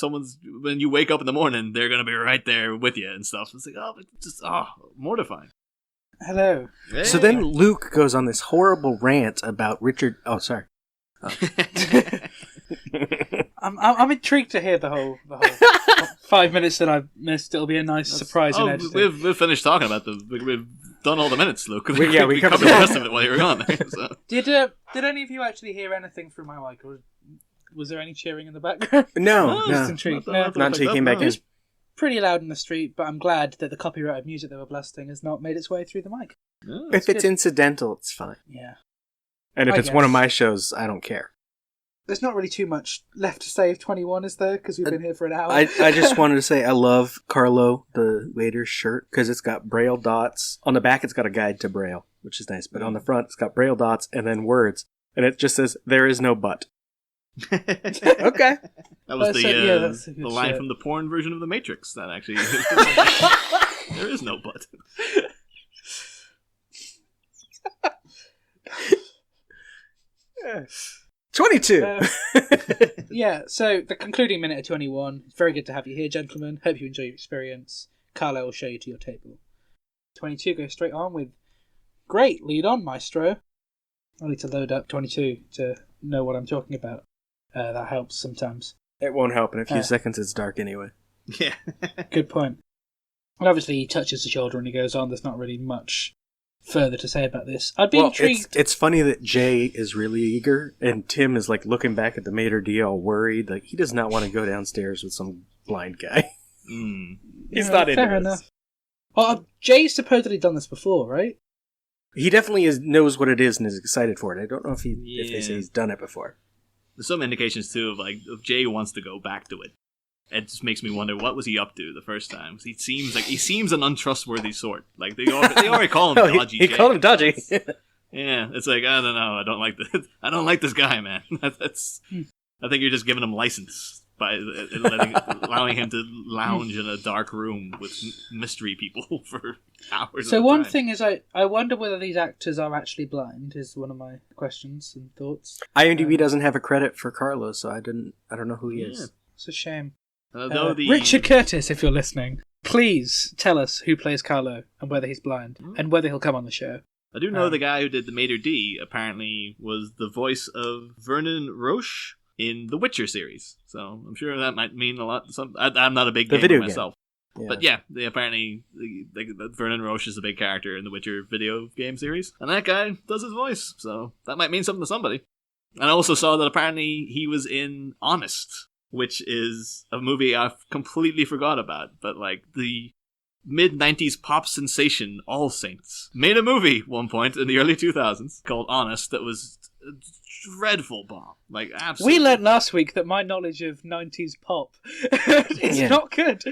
Speaker 3: when you wake up in the morning, they're going to be right there with you and stuff. It's like, mortifying.
Speaker 1: Hello.
Speaker 3: Hey.
Speaker 2: So then Luke goes on this horrible rant about Richard. Oh, sorry.
Speaker 1: I'm intrigued to hear the whole 5 minutes that I've missed. It'll be a nice surprise in editing.
Speaker 3: We've finished talking about we've done all the minutes, Luke.
Speaker 2: We
Speaker 3: covered the rest of it while you were gone there. So.
Speaker 1: Did any of you actually hear anything through my mic, or was there any cheering in the background?
Speaker 2: No.
Speaker 1: Just intrigued.
Speaker 2: Not until you came back in.
Speaker 1: It's pretty loud in the street, but I'm glad that the copyrighted music they were blasting has not made its way through the mic.
Speaker 3: Yeah,
Speaker 2: if it's incidental, it's fine.
Speaker 1: Yeah.
Speaker 2: And if it's one of my shows, I don't care.
Speaker 1: There's not really too much left to say of 21, is there? Because we've been here for an hour.
Speaker 2: I just wanted to say I love Carlo, the waiter's shirt, because it's got Braille dots. On the back, it's got a guide to Braille, which is nice. But on the front, it's got Braille dots and then words. And it just says, "There is no but." Okay.
Speaker 3: That was the line
Speaker 1: shirt
Speaker 3: from the porn version of The Matrix. That actually... There is no but.
Speaker 2: Yes. 22.
Speaker 1: Yeah, so the concluding minute of 21. It's very good to have you here, gentlemen. Hope you enjoy your experience. Carlo will show you to your table. 22 goes straight on with, great, lead on, maestro. I need to load up 22 to know what I'm talking about. That helps sometimes.
Speaker 2: It won't help in a few seconds. It's dark anyway.
Speaker 3: Yeah.
Speaker 1: Good point. And obviously he touches the shoulder and he goes on. There's not really much further to say about this. I'd be intrigued.
Speaker 2: It's funny that Jay is really eager and Tim is like looking back at the maitre d' all worried. Like he does not want to go downstairs with some blind guy. He's not into
Speaker 1: fair enough. Well, Jay's supposedly done this before, right?
Speaker 2: He definitely knows what it is and is excited for it. I don't know if they say he's done it before.
Speaker 3: There's some indications too of like if Jay wants to go back to it. It just makes me wonder what was he up to the first time. He seems an untrustworthy sort. Like they already call him dodgy.
Speaker 2: He called him dodgy.
Speaker 3: Yeah, it's like I don't know. I don't like this. I don't like this guy, man. I think you're just giving him license by allowing him to lounge in a dark room with mystery people for hours.
Speaker 1: So one thing is, I wonder whether these actors are actually blind. Is one of my questions and thoughts.
Speaker 2: IMDb doesn't have a credit for Carlos, so I don't know who he is.
Speaker 1: It's a shame.
Speaker 3: Richard
Speaker 1: Curtis, if you're listening, please tell us who plays Carlo and whether he's blind and whether he'll come on the show. I
Speaker 3: do know the guy who did the maitre d' apparently was the voice of Vernon Roche in the Witcher series, so I'm sure that might mean a lot. I'm not a big gamer myself, but yeah, apparently Vernon Roche is a big character in the Witcher video game series, and that guy does his voice, so that might mean something to somebody. And I also saw that apparently he was in Honest, which is a movie I completely forgot about, but like the mid-90s pop sensation All Saints made a movie one point in the early 2000s called Honest that was dreadful bomb. Like, absolutely.
Speaker 1: We learned last week that my knowledge of 90s pop is not good.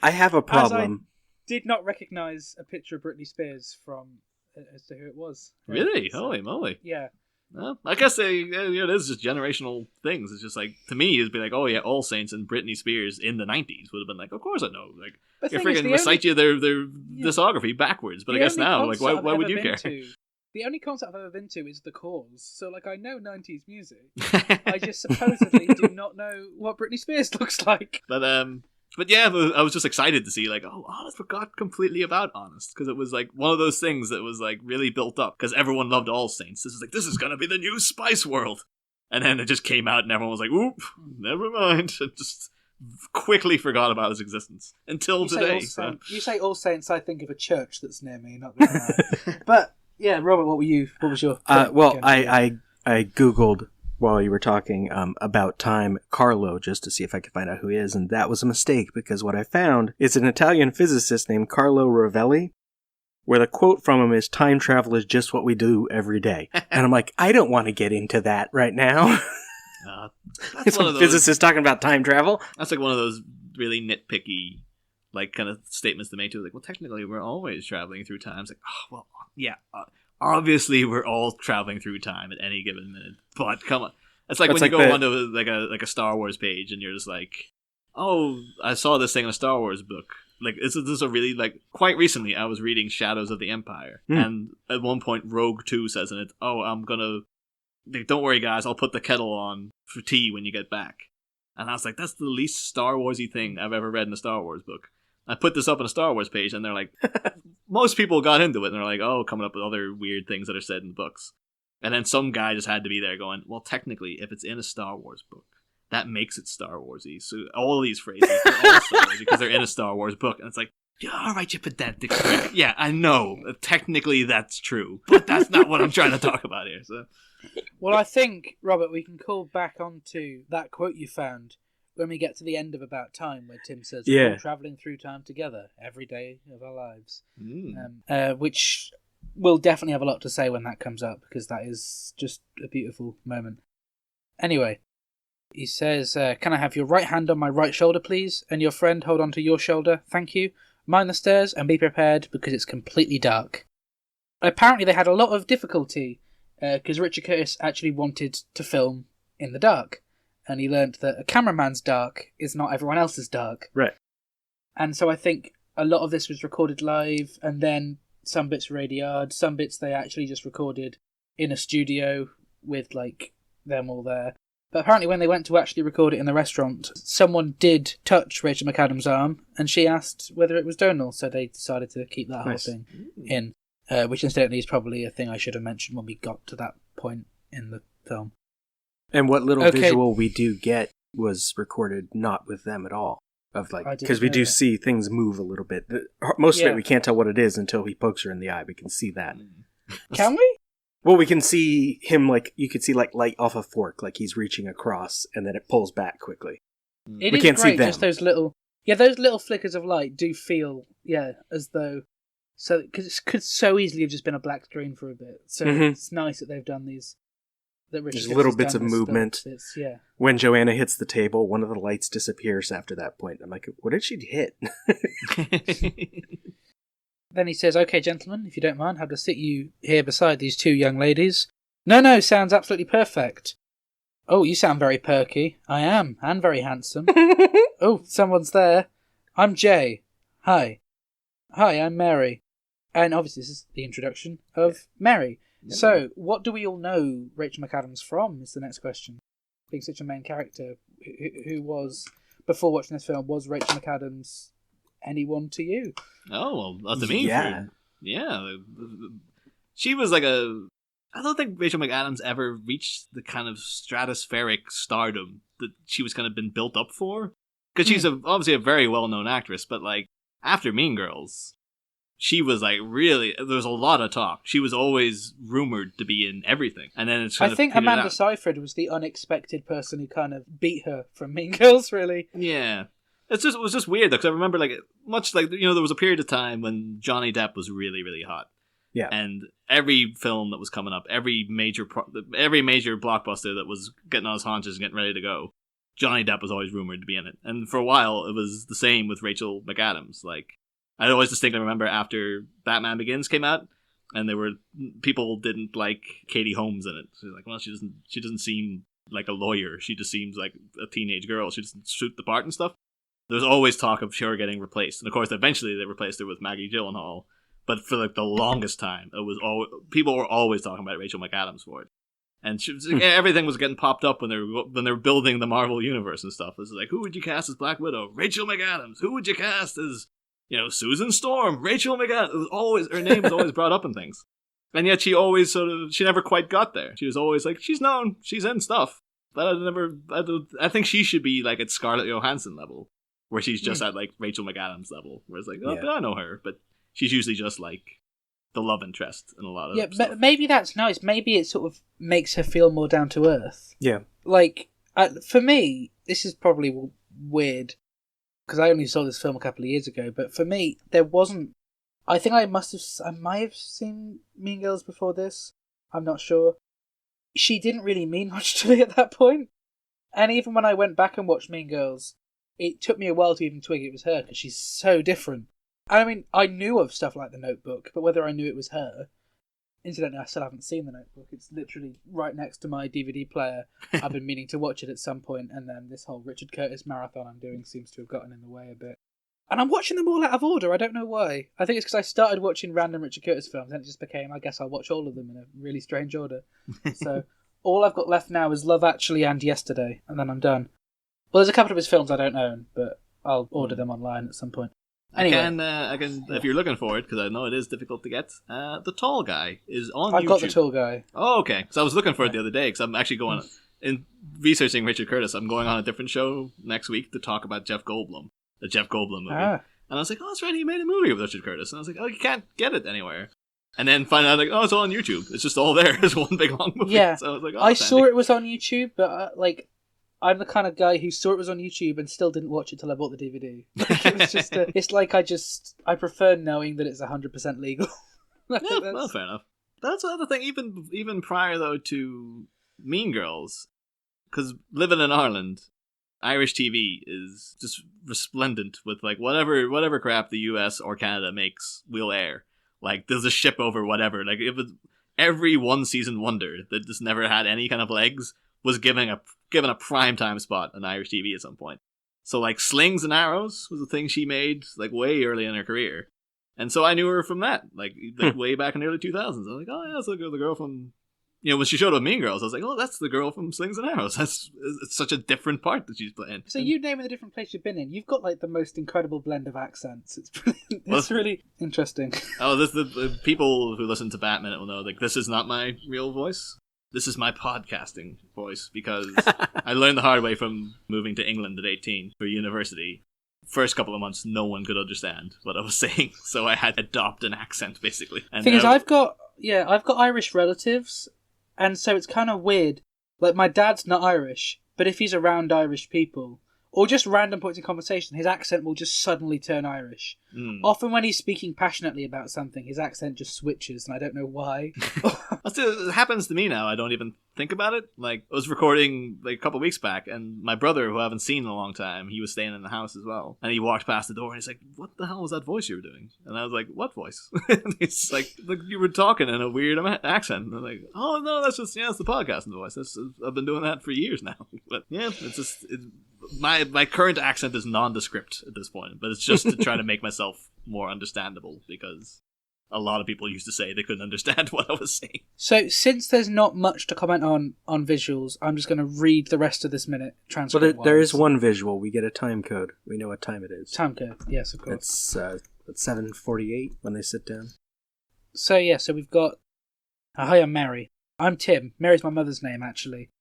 Speaker 2: I have a problem.
Speaker 1: As I did not recognise a picture of Britney Spears as to who it was.
Speaker 3: Really?
Speaker 1: So,
Speaker 3: Holy moly.
Speaker 1: Yeah.
Speaker 3: Well, I guess it is just generational things. It's just like, to me, it'd be like, oh yeah, All Saints and Britney Spears in the 90s would have been like, of course I know. Like,
Speaker 1: But
Speaker 3: you
Speaker 1: the thing is,
Speaker 3: freaking recite you their discography backwards. But I
Speaker 1: the
Speaker 3: guess
Speaker 1: only
Speaker 3: now, like,
Speaker 1: concert
Speaker 3: why
Speaker 1: I've
Speaker 3: would
Speaker 1: ever
Speaker 3: you
Speaker 1: been
Speaker 3: care?
Speaker 1: to- The only concert I've ever been to is The Cause, so like I know 90s music. I just supposedly do not know what Britney Spears looks like.
Speaker 3: But yeah, I was just excited to see, like, oh, Honest forgot completely about Honest, because it was like one of those things that was like really built up, because everyone loved All Saints. This is gonna be the new Spice World, and then it just came out, and everyone was like, oop, never mind, and just quickly forgot about its existence until today.
Speaker 1: You say All Saints, I think of a church that's near me, not gonna lie. But yeah, Robert, what was your?
Speaker 2: Well, I googled while you were talking about time Carlo just to see if I could find out who he is, and that was a mistake because what I found is an Italian physicist named Carlo Rovelli, where the quote from him is "Time travel is just what we do every day," and I'm like, I don't want to get into that right now.
Speaker 3: That's
Speaker 2: It's
Speaker 3: one
Speaker 2: a
Speaker 3: of those.
Speaker 2: physicist talking about time travel.
Speaker 3: That's like one of those really nitpicky, like, kind of statements to make too. Like, well, technically, we're always traveling through time. It's like, oh, well, yeah. Obviously, we're all traveling through time at any given minute. But come on, it's like
Speaker 2: It's
Speaker 3: when you
Speaker 2: like
Speaker 3: go onto like a Star Wars page and you're just like, oh, I saw this thing in a Star Wars book. Like, this is a really, like, quite recently I was reading Shadows of the Empire, and at one point Rogue 2 says in it, oh, I'm gonna, like, don't worry guys, I'll put the kettle on for tea when you get back. And I was like, that's the least Star Warsy thing I've ever read in a Star Wars book. I put this up on a Star Wars page, and they're like, most people got into it, and they're like, oh, coming up with other weird things that are said in the books. And then some guy just had to be there going, well, technically, if it's in a Star Wars book, that makes it Star Warsy. So all these phrases, they're all Star Warsy because they're in a Star Wars book. And it's like, yeah, all right, you pedantic prick. Yeah, I know. Technically, that's true. But that's not what I'm trying to talk about here. So,
Speaker 1: Well, I think, Robert, we can call back onto that quote you found when we get to the end of About Time, where Tim says, we're all travelling through time together every day of our lives. Which will definitely have a lot to say when that comes up, because that is just a beautiful moment. Anyway, he says, can I have your right hand on my right shoulder, please? And your friend hold on to your shoulder, thank you. Mind the stairs and be prepared, because it's completely dark. Apparently they had a lot of difficulty, because Richard Curtis actually wanted to film in the dark. And he learned that a cameraman's dark is not everyone else's dark.
Speaker 2: Right.
Speaker 1: And so I think a lot of this was recorded live, and then some bits were ADR'd, some bits they actually just recorded in a studio with, like, them all there. But apparently when they went to actually record it in the restaurant, someone did touch Rachel McAdams' arm, and she asked whether it was Donal, so they decided to keep that whole thing in. Which incidentally is probably a thing I should have mentioned when we got to that point in the film.
Speaker 2: And what little visual we do get was recorded not with them at all. Of like, because we do see things move a little bit. Most of it we can't tell what it is until he pokes her in the eye. We can see that.
Speaker 1: Can we?
Speaker 2: Well, we can see him, like, you could see like light off a fork, like he's reaching across, and then it pulls back quickly.
Speaker 1: We
Speaker 2: can't see them.
Speaker 1: Just those little flickers of light do feel, as though, so because it could so easily have just been a black screen for a bit. So it's nice that they've done these.
Speaker 2: There's little bits of movement. When Joanna hits the table, one of the lights disappears after that point. I'm like, what did she hit?
Speaker 1: Then he says, okay, gentlemen, if you don't mind, have to sit you here beside these two young ladies. No, sounds absolutely perfect. Oh, you sound very perky. I am, and very handsome. Oh, someone's there. I'm Jay. Hi, I'm Mary. And obviously this is the introduction of Mary. So, what do we all know Rachel McAdams from, is the next question. Being such a main character, who was, before watching this film, was Rachel McAdams anyone to you?
Speaker 3: Oh, well, to me,
Speaker 2: yeah.
Speaker 3: She was like I don't think Rachel McAdams ever reached the kind of stratospheric stardom that she was kind of been built up for. Because she's obviously a very well-known actress, but like, after Mean Girls, she was like really, there was a lot of talk. She was always rumored to be in everything. And then it's
Speaker 1: I think Amanda Seyfried was the unexpected person who kind of beat her from Mean Girls, really.
Speaker 3: Yeah. It was just weird though, because I remember, like, much like, there was a period of time when Johnny Depp was really, really hot.
Speaker 2: Yeah.
Speaker 3: And every film that was coming up, every major blockbuster that was getting on its haunches and getting ready to go, Johnny Depp was always rumored to be in it. And for a while, it was the same with Rachel McAdams. Like, I always distinctly remember after Batman Begins came out, and people didn't like Katie Holmes in it. She's like, well, she doesn't seem like a lawyer. She just seems like a teenage girl. She doesn't suit the part and stuff. There was always talk of her getting replaced, and of course, eventually they replaced her with Maggie Gyllenhaal. But for like the longest time, people were always talking about Rachel McAdams for it, and everything was getting popped up when they were building the Marvel universe and stuff. It was like, who would you cast as Black Widow? Rachel McAdams. Who would you cast as, Susan Storm? Rachel McAdams. It was always, her name was always brought up in things, and yet she never quite got there. She was always like, she's known, she's in stuff, but I think she should be like at Scarlett Johansson level, where she's just at like Rachel McAdams level, where it's like, but I know her, but she's usually just like the love interest in a lot of stuff.
Speaker 1: Maybe that's nice. Maybe it sort of makes her feel more down to earth.
Speaker 2: Yeah.
Speaker 1: Like, for me, this is probably weird, because I only saw this film a couple of years ago, but for me, there wasn't... I think I might have seen Mean Girls before this. I'm not sure. She didn't really mean much to me at that point. And even when I went back and watched Mean Girls, it took me a while to even twig it was her, because she's so different. I mean, I knew of stuff like The Notebook, but whether I knew it was her... Incidentally, I still haven't seen The Notebook. It's literally right next to my DVD player. I've been meaning to watch it at some point, and then this whole Richard Curtis marathon I'm doing seems to have gotten in the way a bit. And I'm watching them all out of order. I don't know why. I think it's because I started watching random Richard Curtis films, and it just became, I guess I'll watch all of them in a really strange order. So all I've got left now is Love Actually and Yesterday, and then I'm done. Well, there's a couple of his films I don't own, but I'll order them online at some point. Anyway.
Speaker 3: I can, if you're looking for it, because I know it is difficult to get, The Tall Guy is on YouTube.
Speaker 1: I've got The Tall Guy.
Speaker 3: Oh, okay. So I was looking for it the other day, because I'm actually going, in researching Richard Curtis, I'm going on a different show next week to talk about Jeff Goldblum, the Jeff Goldblum movie. And I was like, oh, that's right, he made a movie with Richard Curtis. And I was like, oh, you can't get it anywhere. And then find out, like, oh, it's all on YouTube. It's just all there. It's one big long movie.
Speaker 1: Yeah.
Speaker 3: So I was like, oh,
Speaker 1: I saw it was on YouTube, but, I'm the kind of guy who saw it was on YouTube and still didn't watch it till I bought the DVD. It was just it's like I prefer knowing that it's 100% legal.
Speaker 3: Yeah, well, fair enough. That's another thing, even prior, though, to Mean Girls, because living in Ireland, Irish TV is just resplendent with, like, whatever crap the US or Canada makes, we'll air. Like, there's a ship over whatever. Like, it was every one-season wonder that just never had any kind of legs was given a primetime spot on Irish TV at some point. So, like, Slings and Arrows was a thing she made, like, way early in her career. And so I knew her from that, like way back in the early 2000s. I was like, oh, yeah, that's the girl from... when she showed up Mean Girls, I was like, oh, that's the girl from Slings and Arrows. It's such a different part that she's playing.
Speaker 1: So you naming the different place you've been in, you've got, like, the most incredible blend of accents. It's brilliant. It's really interesting.
Speaker 3: Oh, the people who listen to Batman will know, like, this is not my real voice. This is my podcasting voice, because I learned the hard way from moving to England at 18 for university. First couple of months, no one could understand what I was saying, so I had to adopt an accent, basically. And
Speaker 1: the thing is, I've got Irish relatives, and so it's kind of weird. Like, my dad's not Irish, but if he's around Irish people, or just random points in conversation, his accent will just suddenly turn Irish. Often when he's speaking passionately about something, his accent just switches, and I don't know why.
Speaker 3: It happens to me now. I don't even think about it. Like, I was recording like a couple of weeks back, and my brother, who I haven't seen in a long time, he was staying in the house as well. And he walked past the door, and he's like, what the hell was that voice you were doing? And I was like, what voice? And he's like, you were talking in a weird accent. And I'm like, oh, no, that's just, it's the podcasting voice. I've been doing that for years now. But yeah, my current accent is nondescript at this point, but it's just to try to make myself more understandable, because a lot of people used to say they couldn't understand what I was saying.
Speaker 1: So, since there's not much to comment on visuals, I'm just going to read the rest of this minute transcript.
Speaker 2: Well, there is one visual. We get a time code. We know what time it is.
Speaker 1: Time code, yes, of course.
Speaker 2: It's 7:48 when they sit down.
Speaker 1: So we've got... Hi, I'm Mary. I'm Tim. Mary's my mother's name, actually.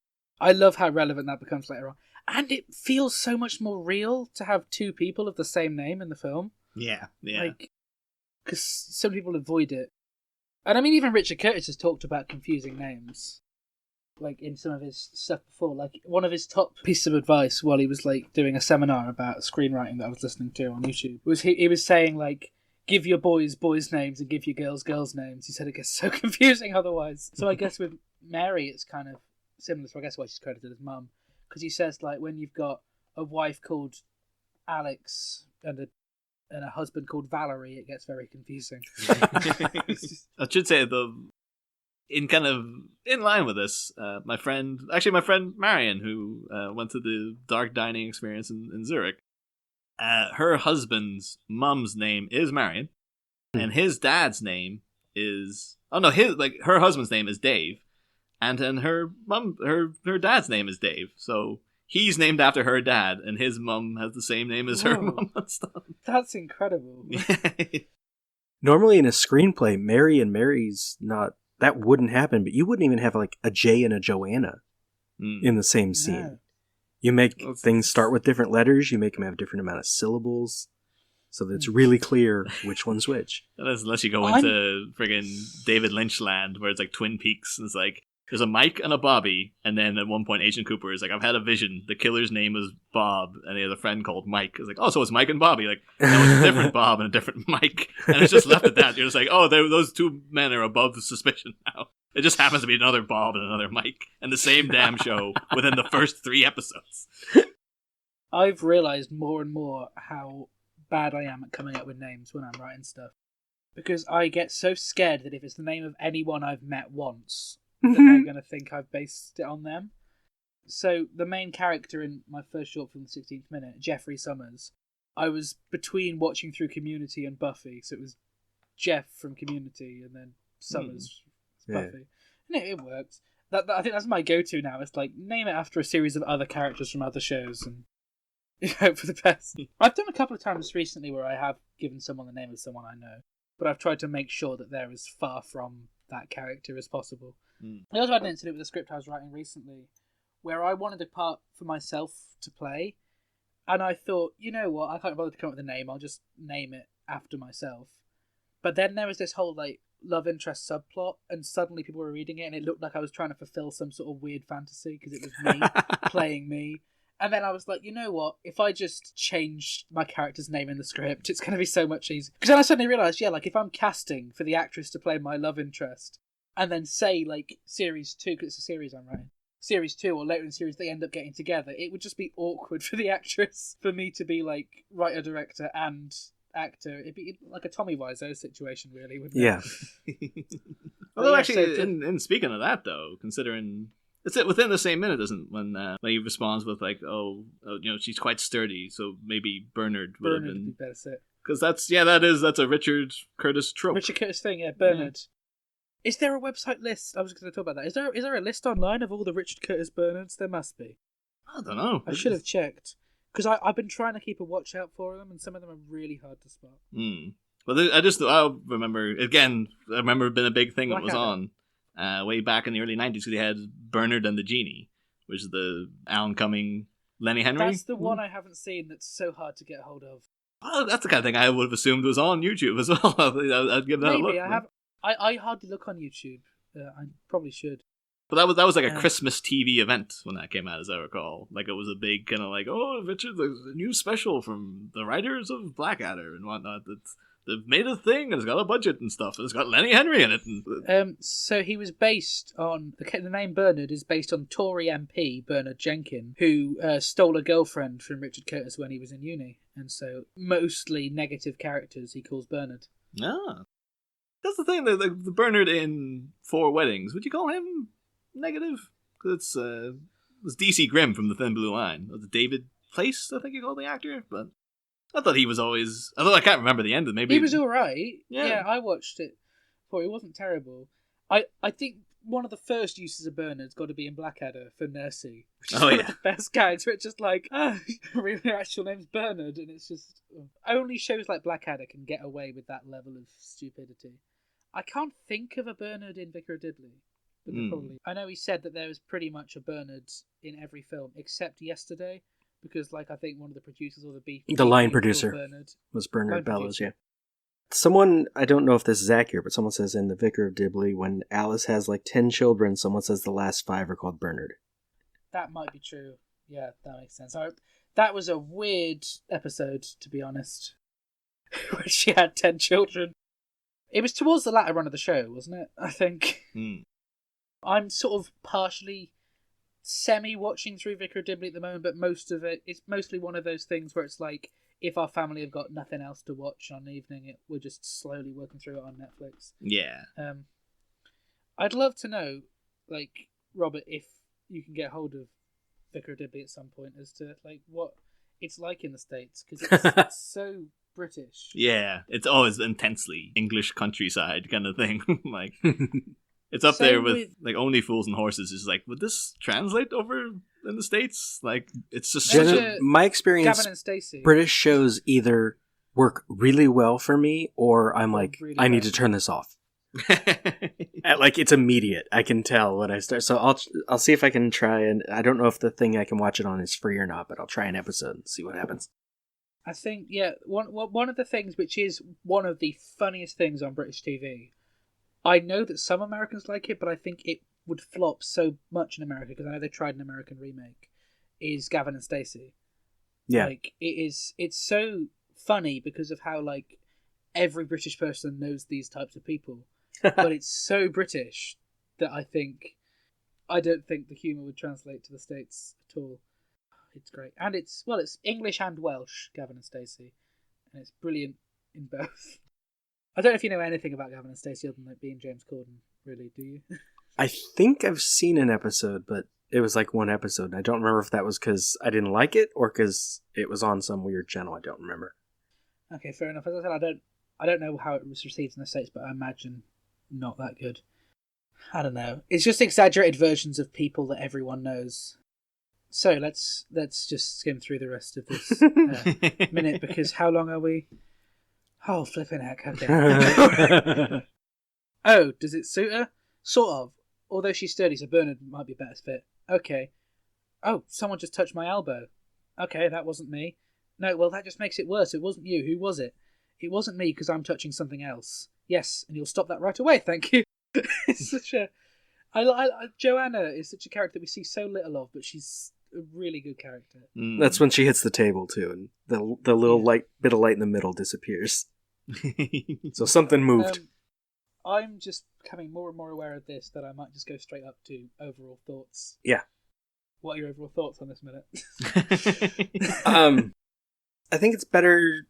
Speaker 1: I love how relevant that becomes later on. And it feels so much more real to have two people of the same name in the film.
Speaker 3: Yeah.
Speaker 1: Like, because some people avoid it. And I mean, even Richard Curtis has talked about confusing names. Like, in some of his stuff before. Like, one of his top pieces of advice while he was, like, doing a seminar about screenwriting that I was listening to on YouTube was he was saying, like, give your boys names and give your girls names. He said it gets so confusing otherwise. So I guess with Mary, it's kind of similar. So I guess why she's credited as mum, because he says like when you've got a wife called Alex and a husband called Valerie, it gets very confusing.
Speaker 3: I should say in line with this, my friend Marion, who went to the dark dining experience in Zurich, her husband's mum's name is Marion, and his dad's name is her husband's name is Dave, and then her dad's name is Dave. So he's named after her dad, and his mum has the same name as her mum and stuff.
Speaker 1: That's incredible.
Speaker 2: Normally in a screenplay, Mary and Mary's not. That wouldn't happen, but you wouldn't even have like a Jay and a Joanna in the same scene.
Speaker 1: No.
Speaker 2: You make things start with different letters, you make them have a different amount of syllables, so that it's really clear which one's which.
Speaker 3: Unless you go into friggin' David Lynch land, where it's like Twin Peaks, and it's like, there's a Mike and a Bobby, and then at one point Agent Cooper is like, I've had a vision, the killer's name was Bob, and he has a friend called Mike. It's like, oh, so it's Mike and Bobby. Like, no, it's a different Bob and a different Mike. And it's just left at that. You're just like, oh, those two men are above the suspicion now. It just happens to be another Bob and another Mike, and the same damn show within the first 3 episodes.
Speaker 1: I've realised more and more how bad I am at coming up with names when I'm writing stuff. Because I get so scared that if it's the name of anyone I've met once, then they're going to think I've based it on them. So the main character in my first short film, The 16th Minute, Jeffrey Summers, I was between watching through Community and Buffy, so it was Jeff from Community and then Summers Buffy. And it works. I think that's my go-to now. It's like, name it after a series of other characters from other shows and hope for the best. I've done a couple of times recently where I have given someone the name of someone I know, but I've tried to make sure that they're as far from that character as possible. I also had an incident with a script I was writing recently where I wanted a part for myself to play, and I thought, you know what, I can't bother to come up with a name, I'll just name it after myself. But then there was this whole like love interest subplot, and suddenly people were reading it and it looked like I was trying to fulfill some sort of weird fantasy because it was me playing me. And then I was like, you know what, if I just change my character's name in the script, it's going to be so much easier. Because then I suddenly realised, like if I'm casting for the actress to play my love interest, and then say, like, Series 2, because it's a series I'm writing, Series 2 or later in the series they end up getting together, it would just be awkward for the actress for me to be, like, writer, director, and actor. It'd be like a Tommy Wiseau situation, really, wouldn't it?
Speaker 3: Although, actually, in speaking of that, though, considering... It's within the same minute, isn't when he responds with, like, she's quite sturdy, so maybe Bernard would have been...
Speaker 1: Bernard would be better set.
Speaker 3: Because that's a Richard Curtis trope.
Speaker 1: Richard Curtis thing, yeah, Bernard. Yeah. Is there a website list? I was going to talk about that. Is there a list online of all the Richard Curtis Bernards? There must be.
Speaker 3: I don't know.
Speaker 1: I should have checked. Because I've been trying to keep a watch out for them, and some of them are really hard to spot.
Speaker 3: Well, I remember, again, it being a big thing that was on way back in the early 90s. They had Bernard and the Genie, which is the Alan Cumming, Lenny Henry.
Speaker 1: That's the one I haven't seen that's so hard to get hold of.
Speaker 3: Well, that's the kind of thing I would have assumed was on YouTube as well. I'd give that a look.
Speaker 1: I hardly look on YouTube. I probably should.
Speaker 3: But that was like a Christmas TV event when that came out, as I recall. Like, it was a big kind of like, oh, Richard, there's a new special from the writers of Blackadder and whatnot. They've made a thing, and it's got a budget and stuff, and it's got Lenny Henry in it.
Speaker 1: So he was based on... The name Bernard is based on Tory MP Bernard Jenkin, who stole a girlfriend from Richard Curtis when he was in uni. And so mostly negative characters he calls Bernard.
Speaker 3: Ah. That's the thing, the Bernard in Four Weddings, would you call him negative? Because it's DC Grimm from The Thin Blue Line. Was it David Place, I think you called the actor? But I thought he was always... Although I can't remember the end. Maybe
Speaker 1: he was alright. Yeah, I watched it before. It wasn't terrible. I think one of the first uses of Bernard's got to be in Blackadder for Nursey, which is one of the best gags, where it's just like, really, your actual name's Bernard, and it's just... Only shows like Blackadder can get away with that level of stupidity. I can't think of a Bernard in Vicar of Dibley. But probably. I know he said that there was pretty much a Bernard in every film, except Yesterday, because, like, I think one of the producers or the
Speaker 2: line producer was Bernard Bellows, yeah. Someone, I don't know if this is accurate, but someone says in the Vicar of Dibley, when Alice has like 10 children, someone says the last 5 are called Bernard.
Speaker 1: That might be true. Yeah, that makes sense. That was a weird episode, to be honest. when she had 10 children. It was towards the latter run of the show, wasn't it? I think. I'm sort of partially semi-watching through Vicar of Dibley at the moment, but most of it's mostly one of those things where it's like, if our family have got nothing else to watch on an evening, we're just slowly working through it on Netflix.
Speaker 3: Yeah.
Speaker 1: I'd love to know, like, Robert, if you can get hold of Vicar of Dibley at some point, as to like what it's like in the States, because it's so British.
Speaker 3: Yeah, it's always intensely English countryside kind of thing. Like, it's up there with like Only Fools and Horses. Is like, would this translate over in the States? Like, it's just
Speaker 2: my experience.
Speaker 1: Gavin and Stacey.
Speaker 2: British shows either work really well for me, or I'm like,
Speaker 1: really
Speaker 2: I need to turn this off. Like, it's immediate. I can tell when I start. So I'll see if I can try, and I don't know if the thing I can watch it on is free or not, but I'll try an episode and see what happens.
Speaker 1: I think, yeah, one of the things which is one of the funniest things on British TV, I know that some Americans like it, but I think it would flop so much in America, because I know they tried an American remake, is Gavin and Stacey.
Speaker 2: Yeah.
Speaker 1: Like, it's so funny because of how, like, every British person knows these types of people. But it's so British that I don't think the humour would translate to the States at all. It's great. And it's English and Welsh, Gavin and Stacey. And it's brilliant in both. I don't know if you know anything about Gavin and Stacey other than it being James Corden, really, do you?
Speaker 2: I think I've seen an episode, but it was like one episode. I don't remember if that was because I didn't like it or because it was on some weird channel. I don't remember.
Speaker 1: Okay, fair enough. As I said, I don't know how it was received in the States, but I imagine not that good. I don't know. It's just exaggerated versions of people that everyone knows. So let's just skim through the rest of this minute, because how long are we? Oh, flipping heck. Okay. Oh, does it suit her? Sort of. Although she's sturdy, so Bernard might be a better fit. Okay. Oh, someone just touched my elbow. Okay, that wasn't me. No, well, that just makes it worse. It wasn't you. Who was it? It wasn't me, because I'm touching something else. Yes, and you'll stop that right away, thank you. It's such a... Joanna is such a character that we see so little of, but she's a really good character.
Speaker 2: That's when she hits the table, too, and the little bit of light in the middle disappears. So something moved.
Speaker 1: I'm just becoming more and more aware of this, that I might just go straight up to overall thoughts.
Speaker 2: Yeah.
Speaker 1: What are your overall thoughts on this minute?
Speaker 2: I think it's better...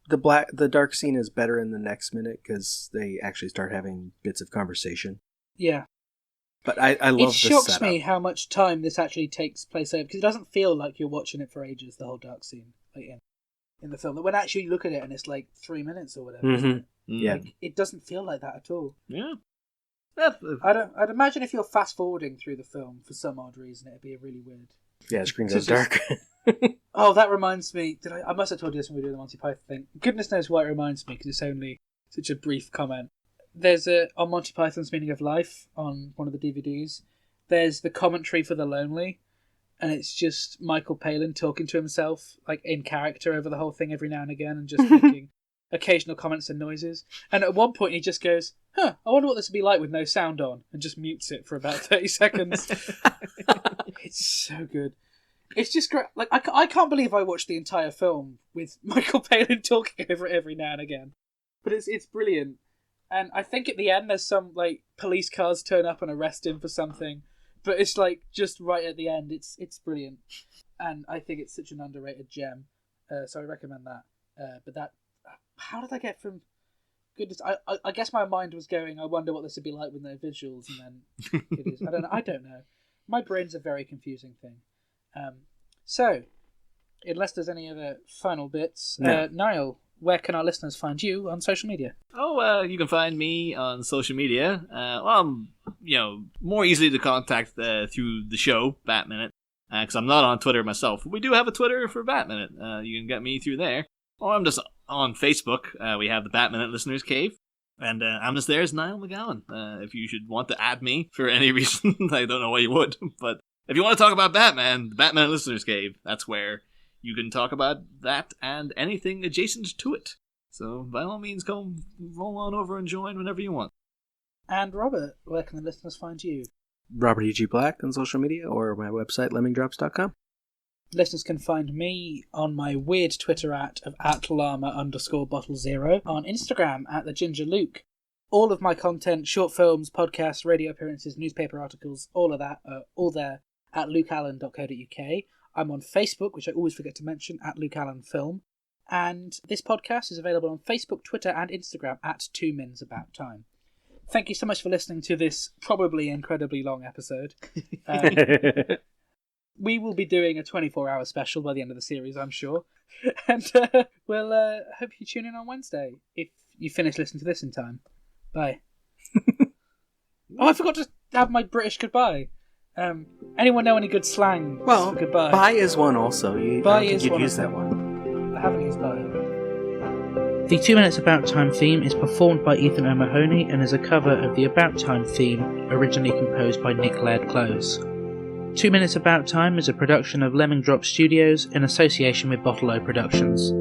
Speaker 2: The dark scene is better in the next minute, because they actually start having bits of conversation.
Speaker 1: Yeah.
Speaker 2: But I love the setup. It shocks
Speaker 1: me how much time this actually takes place over, because it doesn't feel like you're watching it for ages, the whole dark scene, like in the film. But when actually you look at it and it's like 3 minutes or whatever,
Speaker 2: mm-hmm. Yeah,
Speaker 1: like, it doesn't feel like that at all.
Speaker 3: Yeah.
Speaker 1: I'd imagine if you're fast forwarding through the film for some odd reason, it'd be really weird.
Speaker 2: Yeah, the screen goes dark.
Speaker 1: Oh, that reminds me. I must have told you this when we were doing the Monty Python thing. Goodness knows why it reminds me, because it's only such a brief comment. There's on Monty Python's Meaning of Life on one of the DVDs. There's the commentary for The Lonely, and it's just Michael Palin talking to himself, like in character over the whole thing every now and again, and just making occasional comments and noises. And at one point he just goes, I wonder what this would be like with no sound on, and just mutes it for about 30 seconds. It's so good. It's just great. Like, I can't believe I watched the entire film with Michael Palin talking over it every now and again. But it's brilliant. And I think at the end there's some, like, police cars turn up and arrest him for something. But it's, like, just right at the end. It's brilliant. And I think it's such an underrated gem. So I recommend that. But that... How did I get from... Goodness, I guess my mind was going, I wonder what this would be like with no visuals, and then it is. I don't know. My brain's a very confusing thing. So, unless there's any other final bits,
Speaker 2: no.
Speaker 1: Niall, where can our listeners find you on social media?
Speaker 3: You can find me on social media. I'm more easily to contact through the show, Bat Minute, because I'm not on Twitter myself. We do have a Twitter for Bat Minute. You can get me through there. Or I'm just on Facebook. We have the Bat Minute Listeners Cave. And I'm just there as Niall McGowan. If you should want to add me for any reason, I don't know why you would, but if you want to talk about Batman, the Batman Listeners Cave, that's where you can talk about that and anything adjacent to it. So, by all means, come roll on over and join whenever you want.
Speaker 1: And Robert, where can the listeners find you?
Speaker 2: Robert E.G. Black on social media or my website, lemmingdrops.com.
Speaker 1: Listeners can find me on my weird Twitter of @llama_bottle0, on Instagram @thegingerluke. All of my content, short films, podcasts, radio appearances, newspaper articles, all of that are all there at lukeallen.co.uk. I'm on Facebook, which I always forget to mention, @lukeallenfilm. And this podcast is available on Facebook, Twitter, and Instagram @2minsaboutTime. Thank you so much for listening to this probably incredibly long episode. We will be doing a 24-hour special by the end of the series, I'm sure. And we'll hope you tune in on Wednesday, if you finish listening to this in time. Bye. Oh, I forgot to have my British goodbye. Anyone know any good slang for goodbye?
Speaker 2: Bye is one also.
Speaker 1: Bye
Speaker 2: I don't think
Speaker 1: is
Speaker 2: you'd
Speaker 1: one.
Speaker 2: use that one.
Speaker 1: I haven't used bye. The 2 Minutes About Time theme is performed by Ethan O'Mahony and is a cover of the About Time theme, originally composed by Nick Laird-Close. 2 Minutes About Time is a production of Lemming Drop Studios in association with Bottle O Productions.